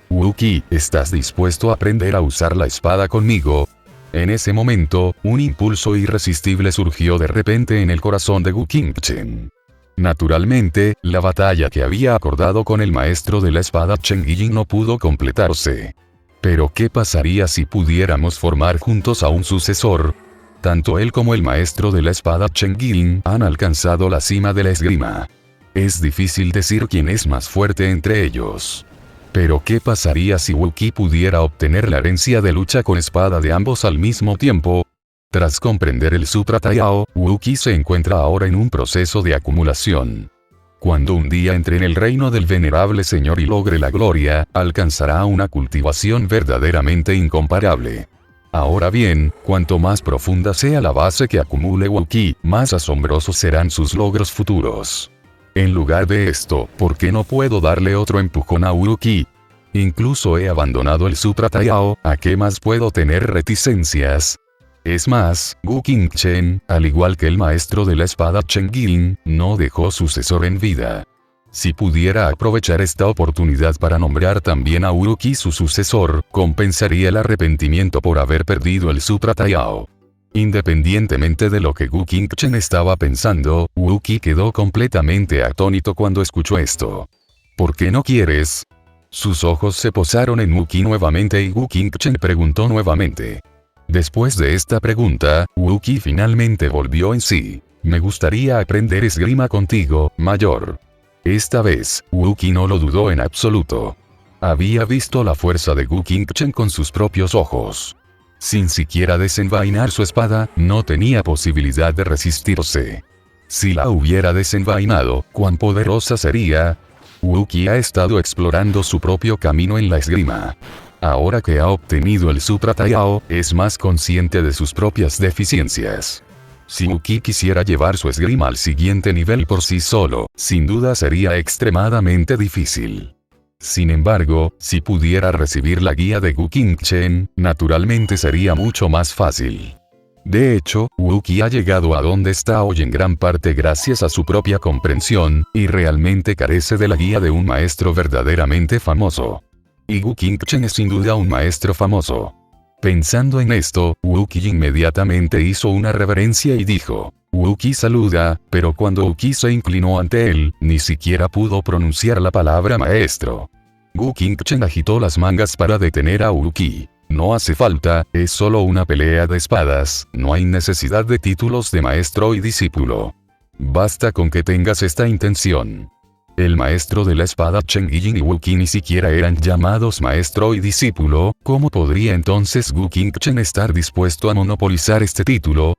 Wu Qi, ¿estás dispuesto a aprender a usar la espada conmigo? En ese momento, un impulso irresistible surgió de repente en el corazón de Wu Qingchen. Naturalmente, la batalla que había acordado con el maestro de la espada Chen Qing no pudo completarse. Pero ¿qué pasaría si pudiéramos formar juntos a un sucesor? Tanto él como el maestro de la espada Chen Qing han alcanzado la cima de la esgrima. Es difícil decir quién es más fuerte entre ellos. Pero ¿qué pasaría si Wu Qi pudiera obtener la herencia de lucha con espada de ambos al mismo tiempo? Tras comprender el Sutra Taiyao, Wu Qi se encuentra ahora en un proceso de acumulación. Cuando un día entre en el reino del venerable señor y logre la gloria, alcanzará una cultivación verdaderamente incomparable. Ahora bien, cuanto más profunda sea la base que acumule Wu Qi, más asombrosos serán sus logros futuros. En lugar de esto, ¿por qué no puedo darle otro empujón a Wu Qi? Incluso he abandonado el Sutra Taiyao, ¿a qué más puedo tener reticencias? Es más, Wu Qingchen, al igual que el maestro de la espada Chen Qing, no dejó sucesor en vida. Si pudiera aprovechar esta oportunidad para nombrar también a Wu Qi su sucesor, compensaría el arrepentimiento por haber perdido el Sutra Taiyao. Independientemente de lo que Wu Qingchen estaba pensando, Wu Qi quedó completamente atónito cuando escuchó esto. ¿Por qué no quieres? Sus ojos se posaron en Wu Qi nuevamente y Wu Qingchen preguntó nuevamente. Después de esta pregunta, Wu Qi finalmente volvió en sí. Me gustaría aprender esgrima contigo, mayor. Esta vez, Wu Qi no lo dudó en absoluto. Había visto la fuerza de Wu Qingchen con sus propios ojos. Sin siquiera desenvainar su espada, no tenía posibilidad de resistirse. Si la hubiera desenvainado, ¿cuán poderosa sería? Wu Qi ha estado explorando su propio camino en la esgrima. Ahora que ha obtenido el Sutra Taiyao, es más consciente de sus propias deficiencias. Si Wu Qi quisiera llevar su esgrima al siguiente nivel por sí solo, sin duda sería extremadamente difícil. Sin embargo, si pudiera recibir la guía de Wu Qingchen, naturalmente sería mucho más fácil. De hecho, Wu Qi ha llegado a donde está hoy en gran parte gracias a su propia comprensión, y realmente carece de la guía de un maestro verdaderamente famoso. Y Wu Qingchen es sin duda un maestro famoso. Pensando en esto, Wu Qi inmediatamente hizo una reverencia y dijo: Wu Qi saluda, pero cuando Wu Qi se inclinó ante él, ni siquiera pudo pronunciar la palabra maestro. Wu Qingchen agitó las mangas para detener a Wu Qi. No hace falta, es solo una pelea de espadas, no hay necesidad de títulos de maestro y discípulo. Basta con que tengas esta intención. El maestro de la espada Chen Guilin y Wu Qi ni siquiera eran llamados maestro y discípulo, ¿cómo podría entonces Wu Qingchen estar dispuesto a monopolizar este título?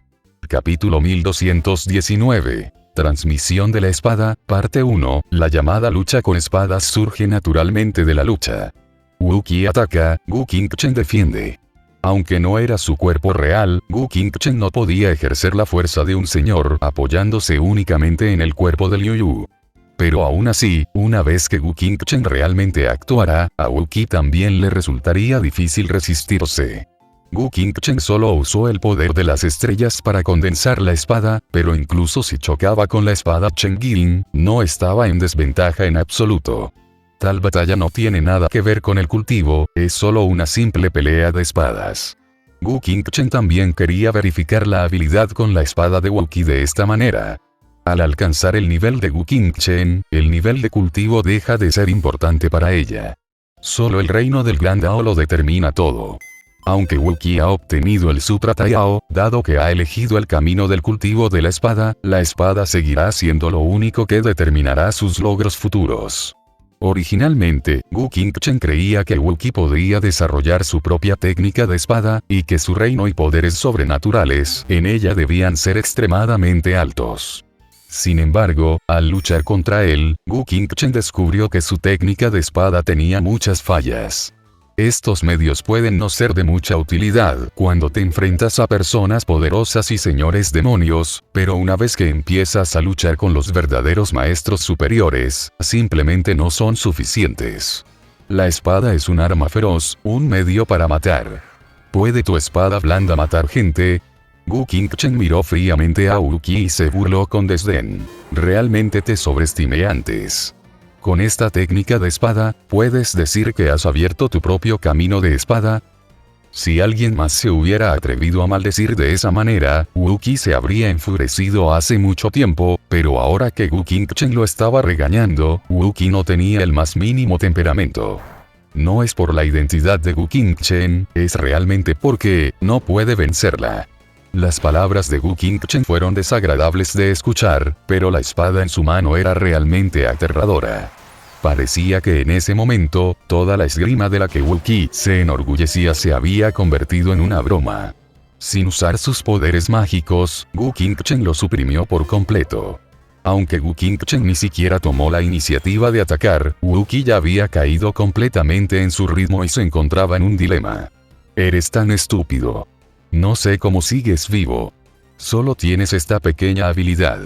Capítulo 1219. Transmisión de la espada, parte 1, la llamada lucha con espadas surge naturalmente de la lucha. Wu Qi ataca, Wu Qingchen defiende. Aunque no era su cuerpo real, Wu Qingchen no podía ejercer la fuerza de un señor apoyándose únicamente en el cuerpo de Liu Yu. Pero aún así, una vez que Wu Qingchen realmente actuara, a Wu Qi también le resultaría difícil resistirse. Wu Qingchen solo usó el poder de las estrellas para condensar la espada, pero incluso si chocaba con la espada Chen Guilin, no estaba en desventaja en absoluto. Tal batalla no tiene nada que ver con el cultivo, es solo una simple pelea de espadas. Wu Qingchen también quería verificar la habilidad con la espada de Wu Qi de esta manera. Al alcanzar el nivel de Wu Qingchen, el nivel de cultivo deja de ser importante para ella. Solo el reino del Gran Dao lo determina todo. Aunque Wu Qi ha obtenido el Sutra Taiyao, dado que ha elegido el camino del cultivo de la espada seguirá siendo lo único que determinará sus logros futuros. Originalmente, Wu Qingchen creía que Wu Qi podría desarrollar su propia técnica de espada, y que su reino y poderes sobrenaturales en ella debían ser extremadamente altos. Sin embargo, al luchar contra él, Wu Qingchen descubrió que su técnica de espada tenía muchas fallas. Estos medios pueden no ser de mucha utilidad cuando te enfrentas a personas poderosas y señores demonios, pero una vez que empiezas a luchar con los verdaderos maestros superiores, simplemente no son suficientes. La espada es un arma feroz, un medio para matar. ¿Puede tu espada blanda matar gente? Wu Qingchen miró fríamente a Wu Qi y se burló con desdén. Realmente te sobreestimé antes. Con esta técnica de espada, ¿puedes decir que has abierto tu propio camino de espada? Si alguien más se hubiera atrevido a maldecir de esa manera, Wu Qi se habría enfurecido hace mucho tiempo, pero ahora que Wu Qingchen lo estaba regañando, Wu Qi no tenía el más mínimo temperamento. No es por la identidad de Wu Qingchen, es realmente porque no puede vencerla. Las palabras de Wu Qingchen fueron desagradables de escuchar, pero la espada en su mano era realmente aterradora. Parecía que en ese momento, toda la esgrima de la que Wu Qi se enorgullecía se había convertido en una broma. Sin usar sus poderes mágicos, Wu Qingchen lo suprimió por completo. Aunque Wu Qingchen ni siquiera tomó la iniciativa de atacar, Wu Qi ya había caído completamente en su ritmo y se encontraba en un dilema. Eres tan estúpido. No sé cómo sigues vivo. Solo tienes esta pequeña habilidad.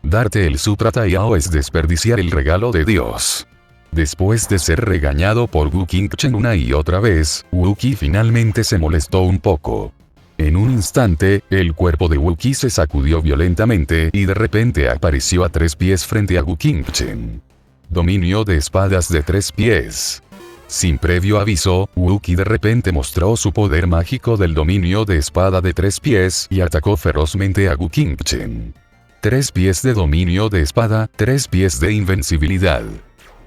Darte el Sutra Taiyao es desperdiciar el regalo de Dios. Después de ser regañado por Wu Qingchen una y otra vez, Wu Qi finalmente se molestó un poco. En un instante, el cuerpo de Wu Qi se sacudió violentamente y de repente apareció a 3 pies frente a Wu Qingchen. Dominio de espadas de 3 pies. Sin previo aviso, Wu Qi de repente mostró su poder mágico del dominio de espada de 3 pies y atacó ferozmente a Wu Qingchen. 3 pies de dominio de espada, 3 pies de invencibilidad.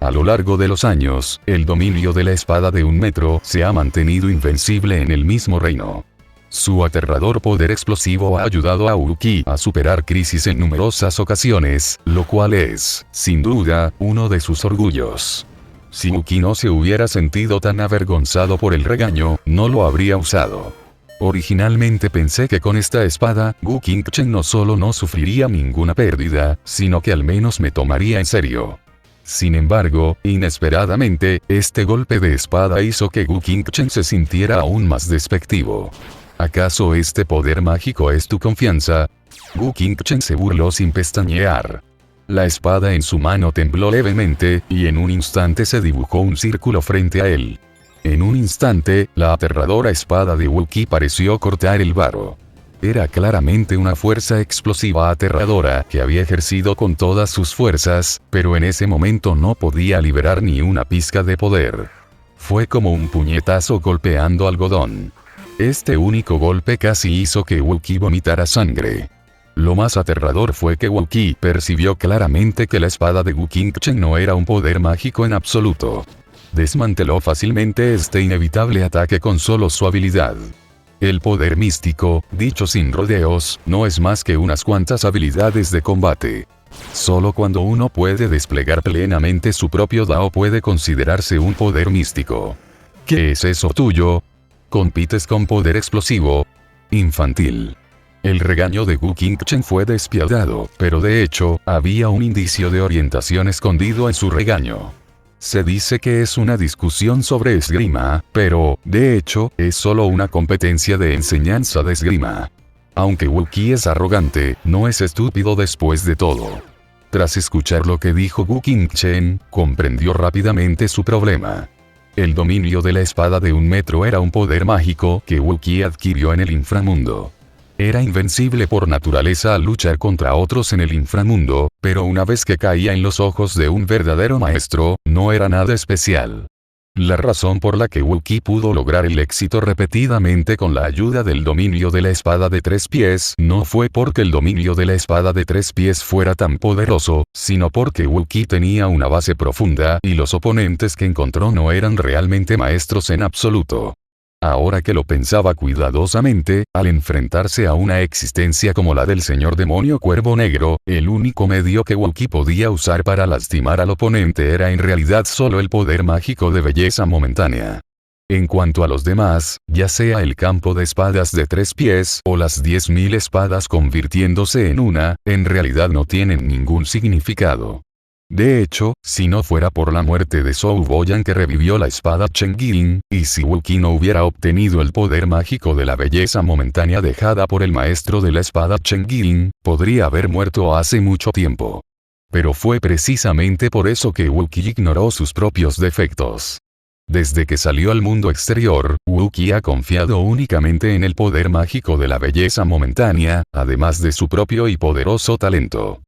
A lo largo de los años, el dominio de la espada de 1 metro se ha mantenido invencible en el mismo reino. Su aterrador poder explosivo ha ayudado a Wu Qi a superar crisis en numerosas ocasiones, lo cual es, sin duda, uno de sus orgullos. Si Wu Qi no se hubiera sentido tan avergonzado por el regaño, no lo habría usado. Originalmente pensé que con esta espada, Wu Qingchen no solo no sufriría ninguna pérdida, sino que al menos me tomaría en serio. Sin embargo, inesperadamente, este golpe de espada hizo que Wu Qingchen se sintiera aún más despectivo. ¿Acaso este poder mágico es tu confianza? Wu Qingchen se burló sin pestañear. La espada en su mano tembló levemente, y en un instante se dibujó un círculo frente a él. En un instante, la aterradora espada de Wu Qi pareció cortar el barro. Era claramente una fuerza explosiva aterradora que había ejercido con todas sus fuerzas, pero en ese momento no podía liberar ni una pizca de poder. Fue como un puñetazo golpeando algodón. Este único golpe casi hizo que Wu Qi vomitara sangre. Lo más aterrador fue que Wu Qi percibió claramente que la espada de Wu Qingchen no era un poder mágico en absoluto. Desmanteló fácilmente este inevitable ataque con solo su habilidad. El poder místico, dicho sin rodeos, no es más que unas cuantas habilidades de combate. Solo cuando uno puede desplegar plenamente su propio Dao puede considerarse un poder místico. ¿Qué es eso tuyo? ¿Compites con poder explosivo? Infantil. El regaño de Wu Qingchen fue despiadado, pero de hecho, había un indicio de orientación escondido en su regaño. Se dice que es una discusión sobre esgrima, pero, de hecho, es solo una competencia de enseñanza de esgrima. Aunque Wu Qi es arrogante, no es estúpido después de todo. Tras escuchar lo que dijo Wu Qingchen, comprendió rápidamente su problema. El dominio de la espada de 1 metro era un poder mágico que Wu Qi adquirió en el inframundo. Era invencible por naturaleza al luchar contra otros en el inframundo, pero una vez que caía en los ojos de un verdadero maestro, no era nada especial. La razón por la que Wu Qi pudo lograr el éxito repetidamente con la ayuda del dominio de la espada de 3 pies no fue porque el dominio de la espada de 3 pies fuera tan poderoso, sino porque Wu Qi tenía una base profunda y los oponentes que encontró no eran realmente maestros en absoluto. Ahora que lo pensaba cuidadosamente, al enfrentarse a una existencia como la del señor demonio Cuervo Negro, el único medio que Wu Qi podía usar para lastimar al oponente era en realidad solo el poder mágico de belleza momentánea. En cuanto a los demás, ya sea el campo de espadas de 3 pies o las 10.000 espadas convirtiéndose en una, en realidad no tienen ningún significado. De hecho, si no fuera por la muerte de Zhou Boyan que revivió la espada Chengqing, y si Wu Qi no hubiera obtenido el poder mágico de la belleza momentánea dejada por el maestro de la espada Chengqing, podría haber muerto hace mucho tiempo. Pero fue precisamente por eso que Wu Qi ignoró sus propios defectos. Desde que salió al mundo exterior, Wu Qi ha confiado únicamente en el poder mágico de la belleza momentánea, además de su propio y poderoso talento.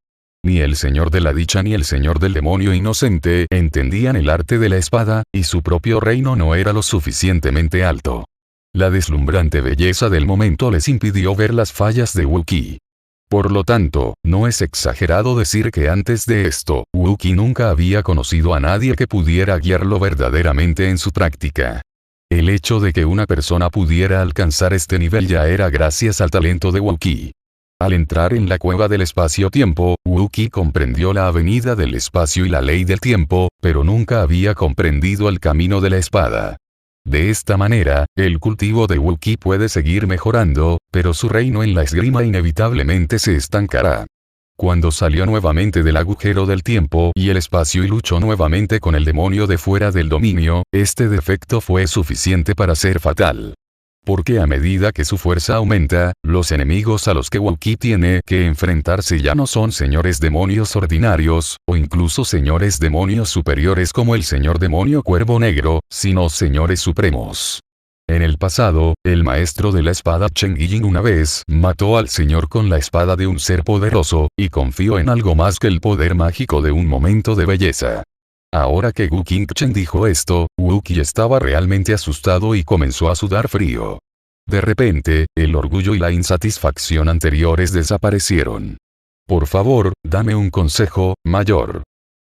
Ni el señor de la dicha ni el señor del demonio inocente entendían el arte de la espada, y su propio reino no era lo suficientemente alto. La deslumbrante belleza del momento les impidió ver las fallas de Wu Qi. Por lo tanto, no es exagerado decir que antes de esto, Wu Qi nunca había conocido a nadie que pudiera guiarlo verdaderamente en su práctica. El hecho de que una persona pudiera alcanzar este nivel ya era gracias al talento de Wu Qi. Al entrar en la cueva del espacio-tiempo, Wu Qi comprendió la avenida del espacio y la ley del tiempo, pero nunca había comprendido el camino de la espada. De esta manera, el cultivo de Wu Qi puede seguir mejorando, pero su reino en la esgrima inevitablemente se estancará. Cuando salió nuevamente del agujero del tiempo y el espacio y luchó nuevamente con el demonio de fuera del dominio, este defecto fue suficiente para ser fatal. Porque a medida que su fuerza aumenta, los enemigos a los que Wu Qi tiene que enfrentarse ya no son señores demonios ordinarios, o incluso señores demonios superiores como el señor demonio Cuervo Negro, sino señores supremos. En el pasado, el maestro de la espada Chengqing una vez mató al señor con la espada de un ser poderoso, y confió en algo más que el poder mágico de un momento de belleza. Ahora que Wu Qingchen dijo esto, Wu Qi estaba realmente asustado y comenzó a sudar frío. De repente, el orgullo y la insatisfacción anteriores desaparecieron. Por favor, dame un consejo, mayor.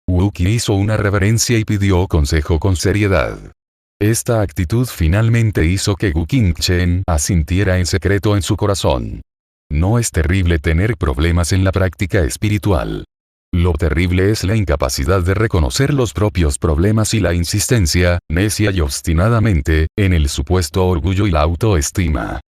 Wu Qi hizo una reverencia y pidió consejo con seriedad. Esta actitud finalmente hizo que Wu Qingchen asintiera en secreto en su corazón. No es terrible tener problemas en la práctica espiritual. Lo terrible es la incapacidad de reconocer los propios problemas y la insistencia, necia y obstinadamente, en el supuesto orgullo y la autoestima.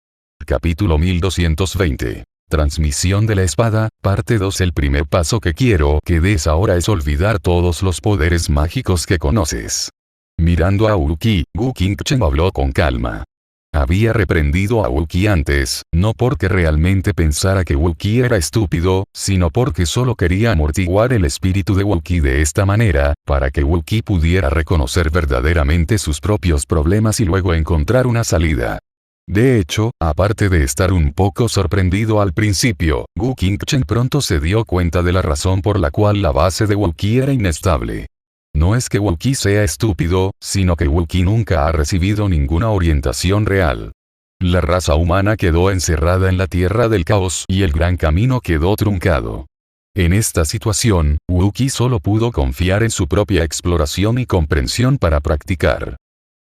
Capítulo 1220. Transmisión de la espada, parte 2. El primer paso que quiero que des ahora es olvidar todos los poderes mágicos que conoces. Mirando a Wu Qi, Wu Qingchen habló con calma. Había reprendido a Wu Qi antes, no porque realmente pensara que Wu Qi era estúpido, sino porque solo quería amortiguar el espíritu de Wu Qi de esta manera, para que Wu Qi pudiera reconocer verdaderamente sus propios problemas y luego encontrar una salida. De hecho, aparte de estar un poco sorprendido al principio, Wu Qingchen pronto se dio cuenta de la razón por la cual la base de Wu Qi era inestable. No es que Wu Qi sea estúpido, sino que Wu Qi nunca ha recibido ninguna orientación real. La raza humana quedó encerrada en la tierra del caos y el gran camino quedó truncado. En esta situación, Wu Qi solo pudo confiar en su propia exploración y comprensión para practicar.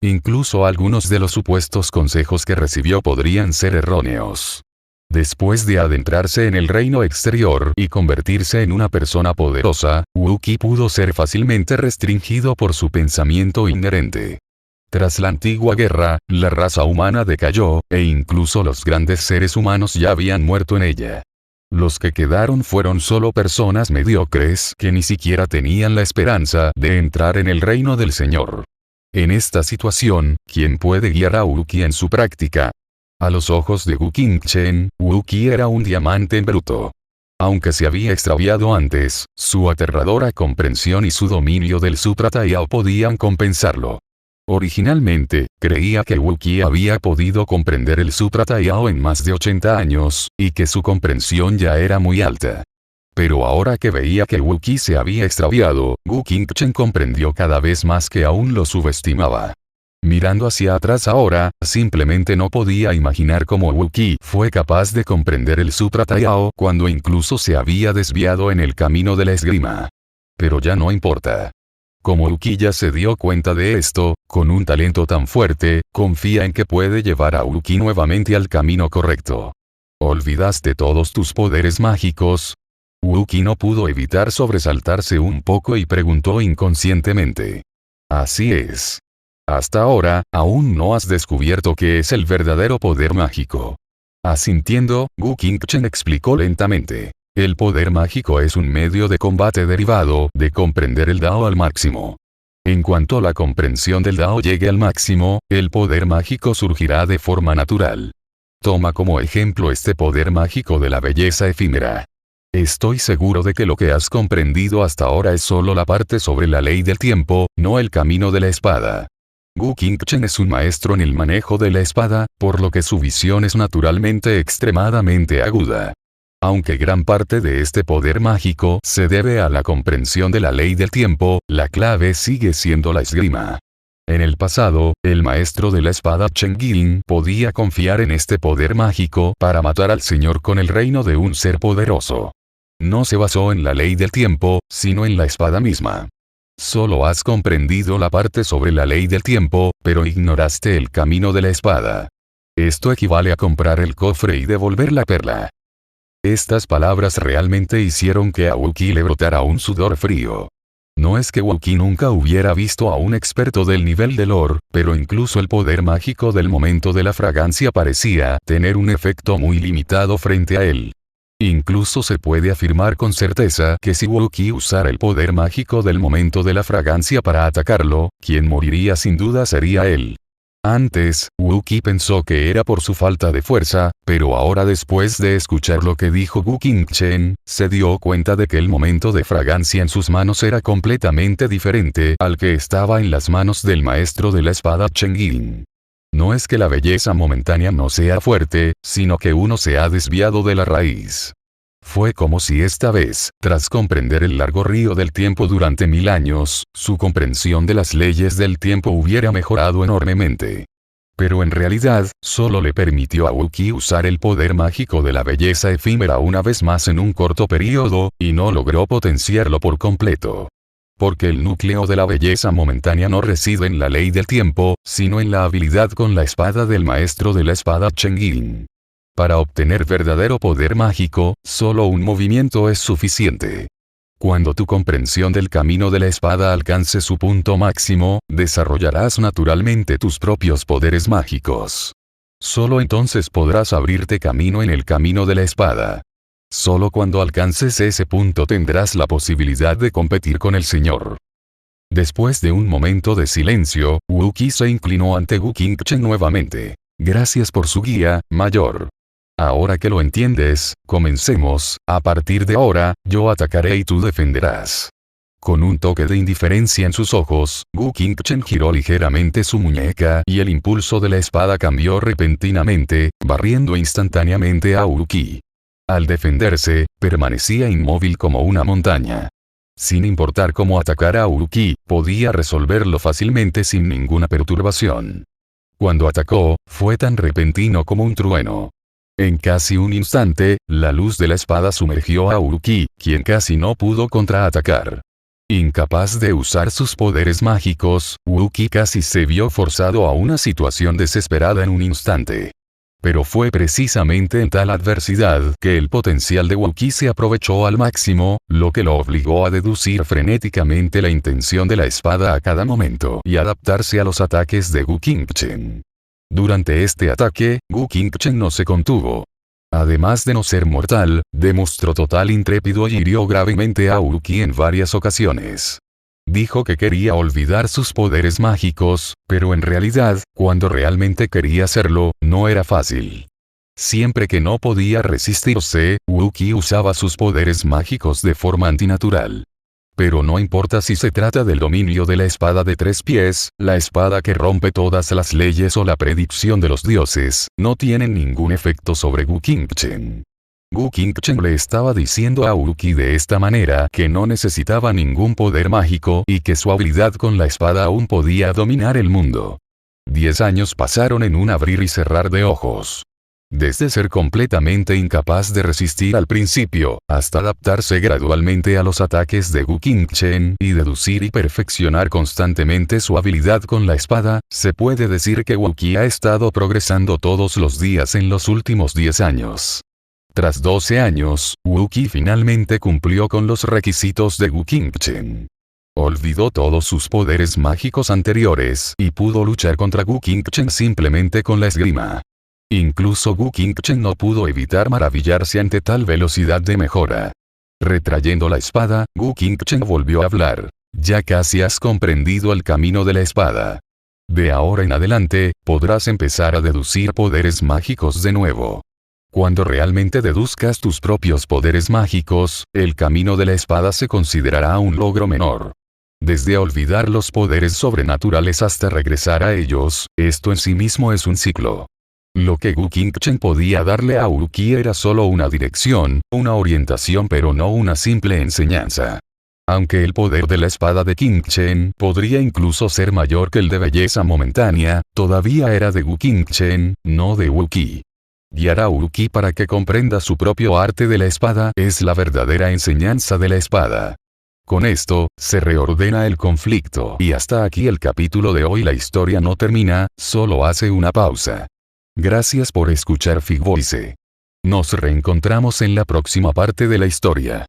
Incluso algunos de los supuestos consejos que recibió podrían ser erróneos. Después de adentrarse en el reino exterior y convertirse en una persona poderosa, Wookiee pudo ser fácilmente restringido por su pensamiento inherente. Tras la antigua guerra, la raza humana decayó, e incluso los grandes seres humanos ya habían muerto en ella. Los que quedaron fueron solo personas mediocres que ni siquiera tenían la esperanza de entrar en el reino del Señor. En esta situación, ¿quién puede guiar a Wookiee en su práctica? A los ojos de Wu Qingchen, Wookiee era un diamante en bruto. Aunque se había extraviado antes, su aterradora comprensión y su dominio del Sutra Taiyao podían compensarlo. Originalmente, creía que Wookiee había podido comprender el Sutra Taiyao en más de 80 años, y que su comprensión ya era muy alta. Pero ahora que veía que Wookiee se había extraviado, Wu Qingchen comprendió cada vez más que aún lo subestimaba. Mirando hacia atrás ahora, simplemente no podía imaginar cómo Wookiee fue capaz de comprender el Sutra Taiyao cuando incluso se había desviado en el camino de la esgrima. Pero ya no importa. Como Wookiee ya se dio cuenta de esto, con un talento tan fuerte, confía en que puede llevar a Wookiee nuevamente al camino correcto. ¿Olvidaste todos tus poderes mágicos? Wookiee no pudo evitar sobresaltarse un poco y preguntó inconscientemente. Así es. Hasta ahora, aún no has descubierto qué es el verdadero poder mágico. Asintiendo, Wu Qingchen explicó lentamente. El poder mágico es un medio de combate derivado de comprender el Dao al máximo. En cuanto la comprensión del Dao llegue al máximo, el poder mágico surgirá de forma natural. Toma como ejemplo este poder mágico de la belleza efímera. Estoy seguro de que lo que has comprendido hasta ahora es solo la parte sobre la ley del tiempo, no el camino de la espada. Wu Qingchen es un maestro en el manejo de la espada, por lo que su visión es naturalmente extremadamente aguda. Aunque gran parte de este poder mágico se debe a la comprensión de la ley del tiempo, la clave sigue siendo la esgrima. En el pasado, el maestro de la espada Chen Guilin podía confiar en este poder mágico para matar al señor con el reino de un ser poderoso. No se basó en la ley del tiempo, sino en la espada misma. Solo has comprendido la parte sobre la ley del tiempo, pero ignoraste el camino de la espada. Esto equivale a comprar el cofre y devolver la perla. Estas palabras realmente hicieron que a Wookiee le brotara un sudor frío. No es que Wookiee nunca hubiera visto a un experto del nivel de Lord, pero incluso el poder mágico del momento de la fragancia parecía tener un efecto muy limitado frente a él. Incluso se puede afirmar con certeza que si Wookiee usara el poder mágico del momento de la fragancia para atacarlo, quien moriría sin duda sería él. Antes, Wookiee pensó que era por su falta de fuerza, pero ahora después de escuchar lo que dijo Wu Qingchen, se dio cuenta de que el momento de fragancia en sus manos era completamente diferente al que estaba en las manos del maestro de la espada Chen Guilin. No es que la belleza momentánea no sea fuerte, sino que uno se ha desviado de la raíz. Fue como si esta vez, tras comprender el largo río del tiempo durante 1000 años, su comprensión de las leyes del tiempo hubiera mejorado enormemente. Pero en realidad, solo le permitió a Wookiee usar el poder mágico de la belleza efímera una vez más en un corto periodo, y no logró potenciarlo por completo. Porque el núcleo de la belleza momentánea no reside en la ley del tiempo, sino en la habilidad con la espada del maestro de la espada Chen Guilin. Para obtener verdadero poder mágico, solo un movimiento es suficiente. Cuando tu comprensión del camino de la espada alcance su punto máximo, desarrollarás naturalmente tus propios poderes mágicos. Solo entonces podrás abrirte camino en el camino de la espada. Solo cuando alcances ese punto tendrás la posibilidad de competir con el Señor. Después de un momento de silencio, Wookiee se inclinó ante Wu Qingchen nuevamente. Gracias por su guía, mayor. Ahora que lo entiendes, comencemos. A partir de ahora, yo atacaré y tú defenderás. Con un toque de indiferencia en sus ojos, Wu Qingchen giró ligeramente su muñeca y el impulso de la espada cambió repentinamente, barriendo instantáneamente a Wookiee. Al defenderse, permanecía inmóvil como una montaña. Sin importar cómo atacara a Wookiee, podía resolverlo fácilmente sin ninguna perturbación. Cuando atacó, fue tan repentino como un trueno. En casi un instante, la luz de la espada sumergió a Wookiee, quien casi no pudo contraatacar. Incapaz de usar sus poderes mágicos, Wookiee casi se vio forzado a una situación desesperada en un instante. Pero fue precisamente en tal adversidad que el potencial de Wookiee se aprovechó al máximo, lo que lo obligó a deducir frenéticamente la intención de la espada a cada momento y adaptarse a los ataques de Wu Qingchen. Durante este ataque, Wu Qingchen no se contuvo. Además de no ser mortal, demostró total intrépido y hirió gravemente a Wookiee en varias ocasiones. Dijo que quería olvidar sus poderes mágicos, pero en realidad, cuando realmente quería hacerlo, no era fácil. Siempre que no podía resistirse, Wookiee usaba sus poderes mágicos de forma antinatural. Pero no importa si se trata del dominio de la espada de 3 pies, la espada que rompe todas las leyes o la predicción de los dioses, no tienen ningún efecto sobre Wu Qingchen. Wu Qingchen le estaba diciendo a Wookiee de esta manera que no necesitaba ningún poder mágico y que su habilidad con la espada aún podía dominar el mundo. 10 años pasaron en un abrir y cerrar de ojos. Desde ser completamente incapaz de resistir al principio, hasta adaptarse gradualmente a los ataques de Wu Qingchen y deducir y perfeccionar constantemente su habilidad con la espada, se puede decir que Wookiee ha estado progresando todos los días en los últimos 10 años. Tras 12 años, Wookiee finalmente cumplió con los requisitos de Wu Qingchen. Olvidó todos sus poderes mágicos anteriores y pudo luchar contra Wu Qingchen simplemente con la esgrima. Incluso Wu Qingchen no pudo evitar maravillarse ante tal velocidad de mejora. Retrayendo la espada, Wu Qingchen volvió a hablar. Ya casi has comprendido el camino de la espada. De ahora en adelante, podrás empezar a deducir poderes mágicos de nuevo. Cuando realmente deduzcas tus propios poderes mágicos, el camino de la espada se considerará un logro menor. Desde olvidar los poderes sobrenaturales hasta regresar a ellos, esto en sí mismo es un ciclo. Lo que Wu Qingchen podía darle a Wookiee era solo una dirección, una orientación pero no una simple enseñanza. Aunque el poder de la espada de Qingchen podría incluso ser mayor que el de belleza momentánea, todavía era de Wu Qingchen, no de Wookiee. Guiar a Wookiee para que comprenda su propio arte de la espada es la verdadera enseñanza de la espada. Con esto, se reordena el conflicto y hasta aquí el capítulo de hoy. La historia no termina, solo hace una pausa. Gracias por escuchar Fig Voice. Nos reencontramos en la próxima parte de la historia.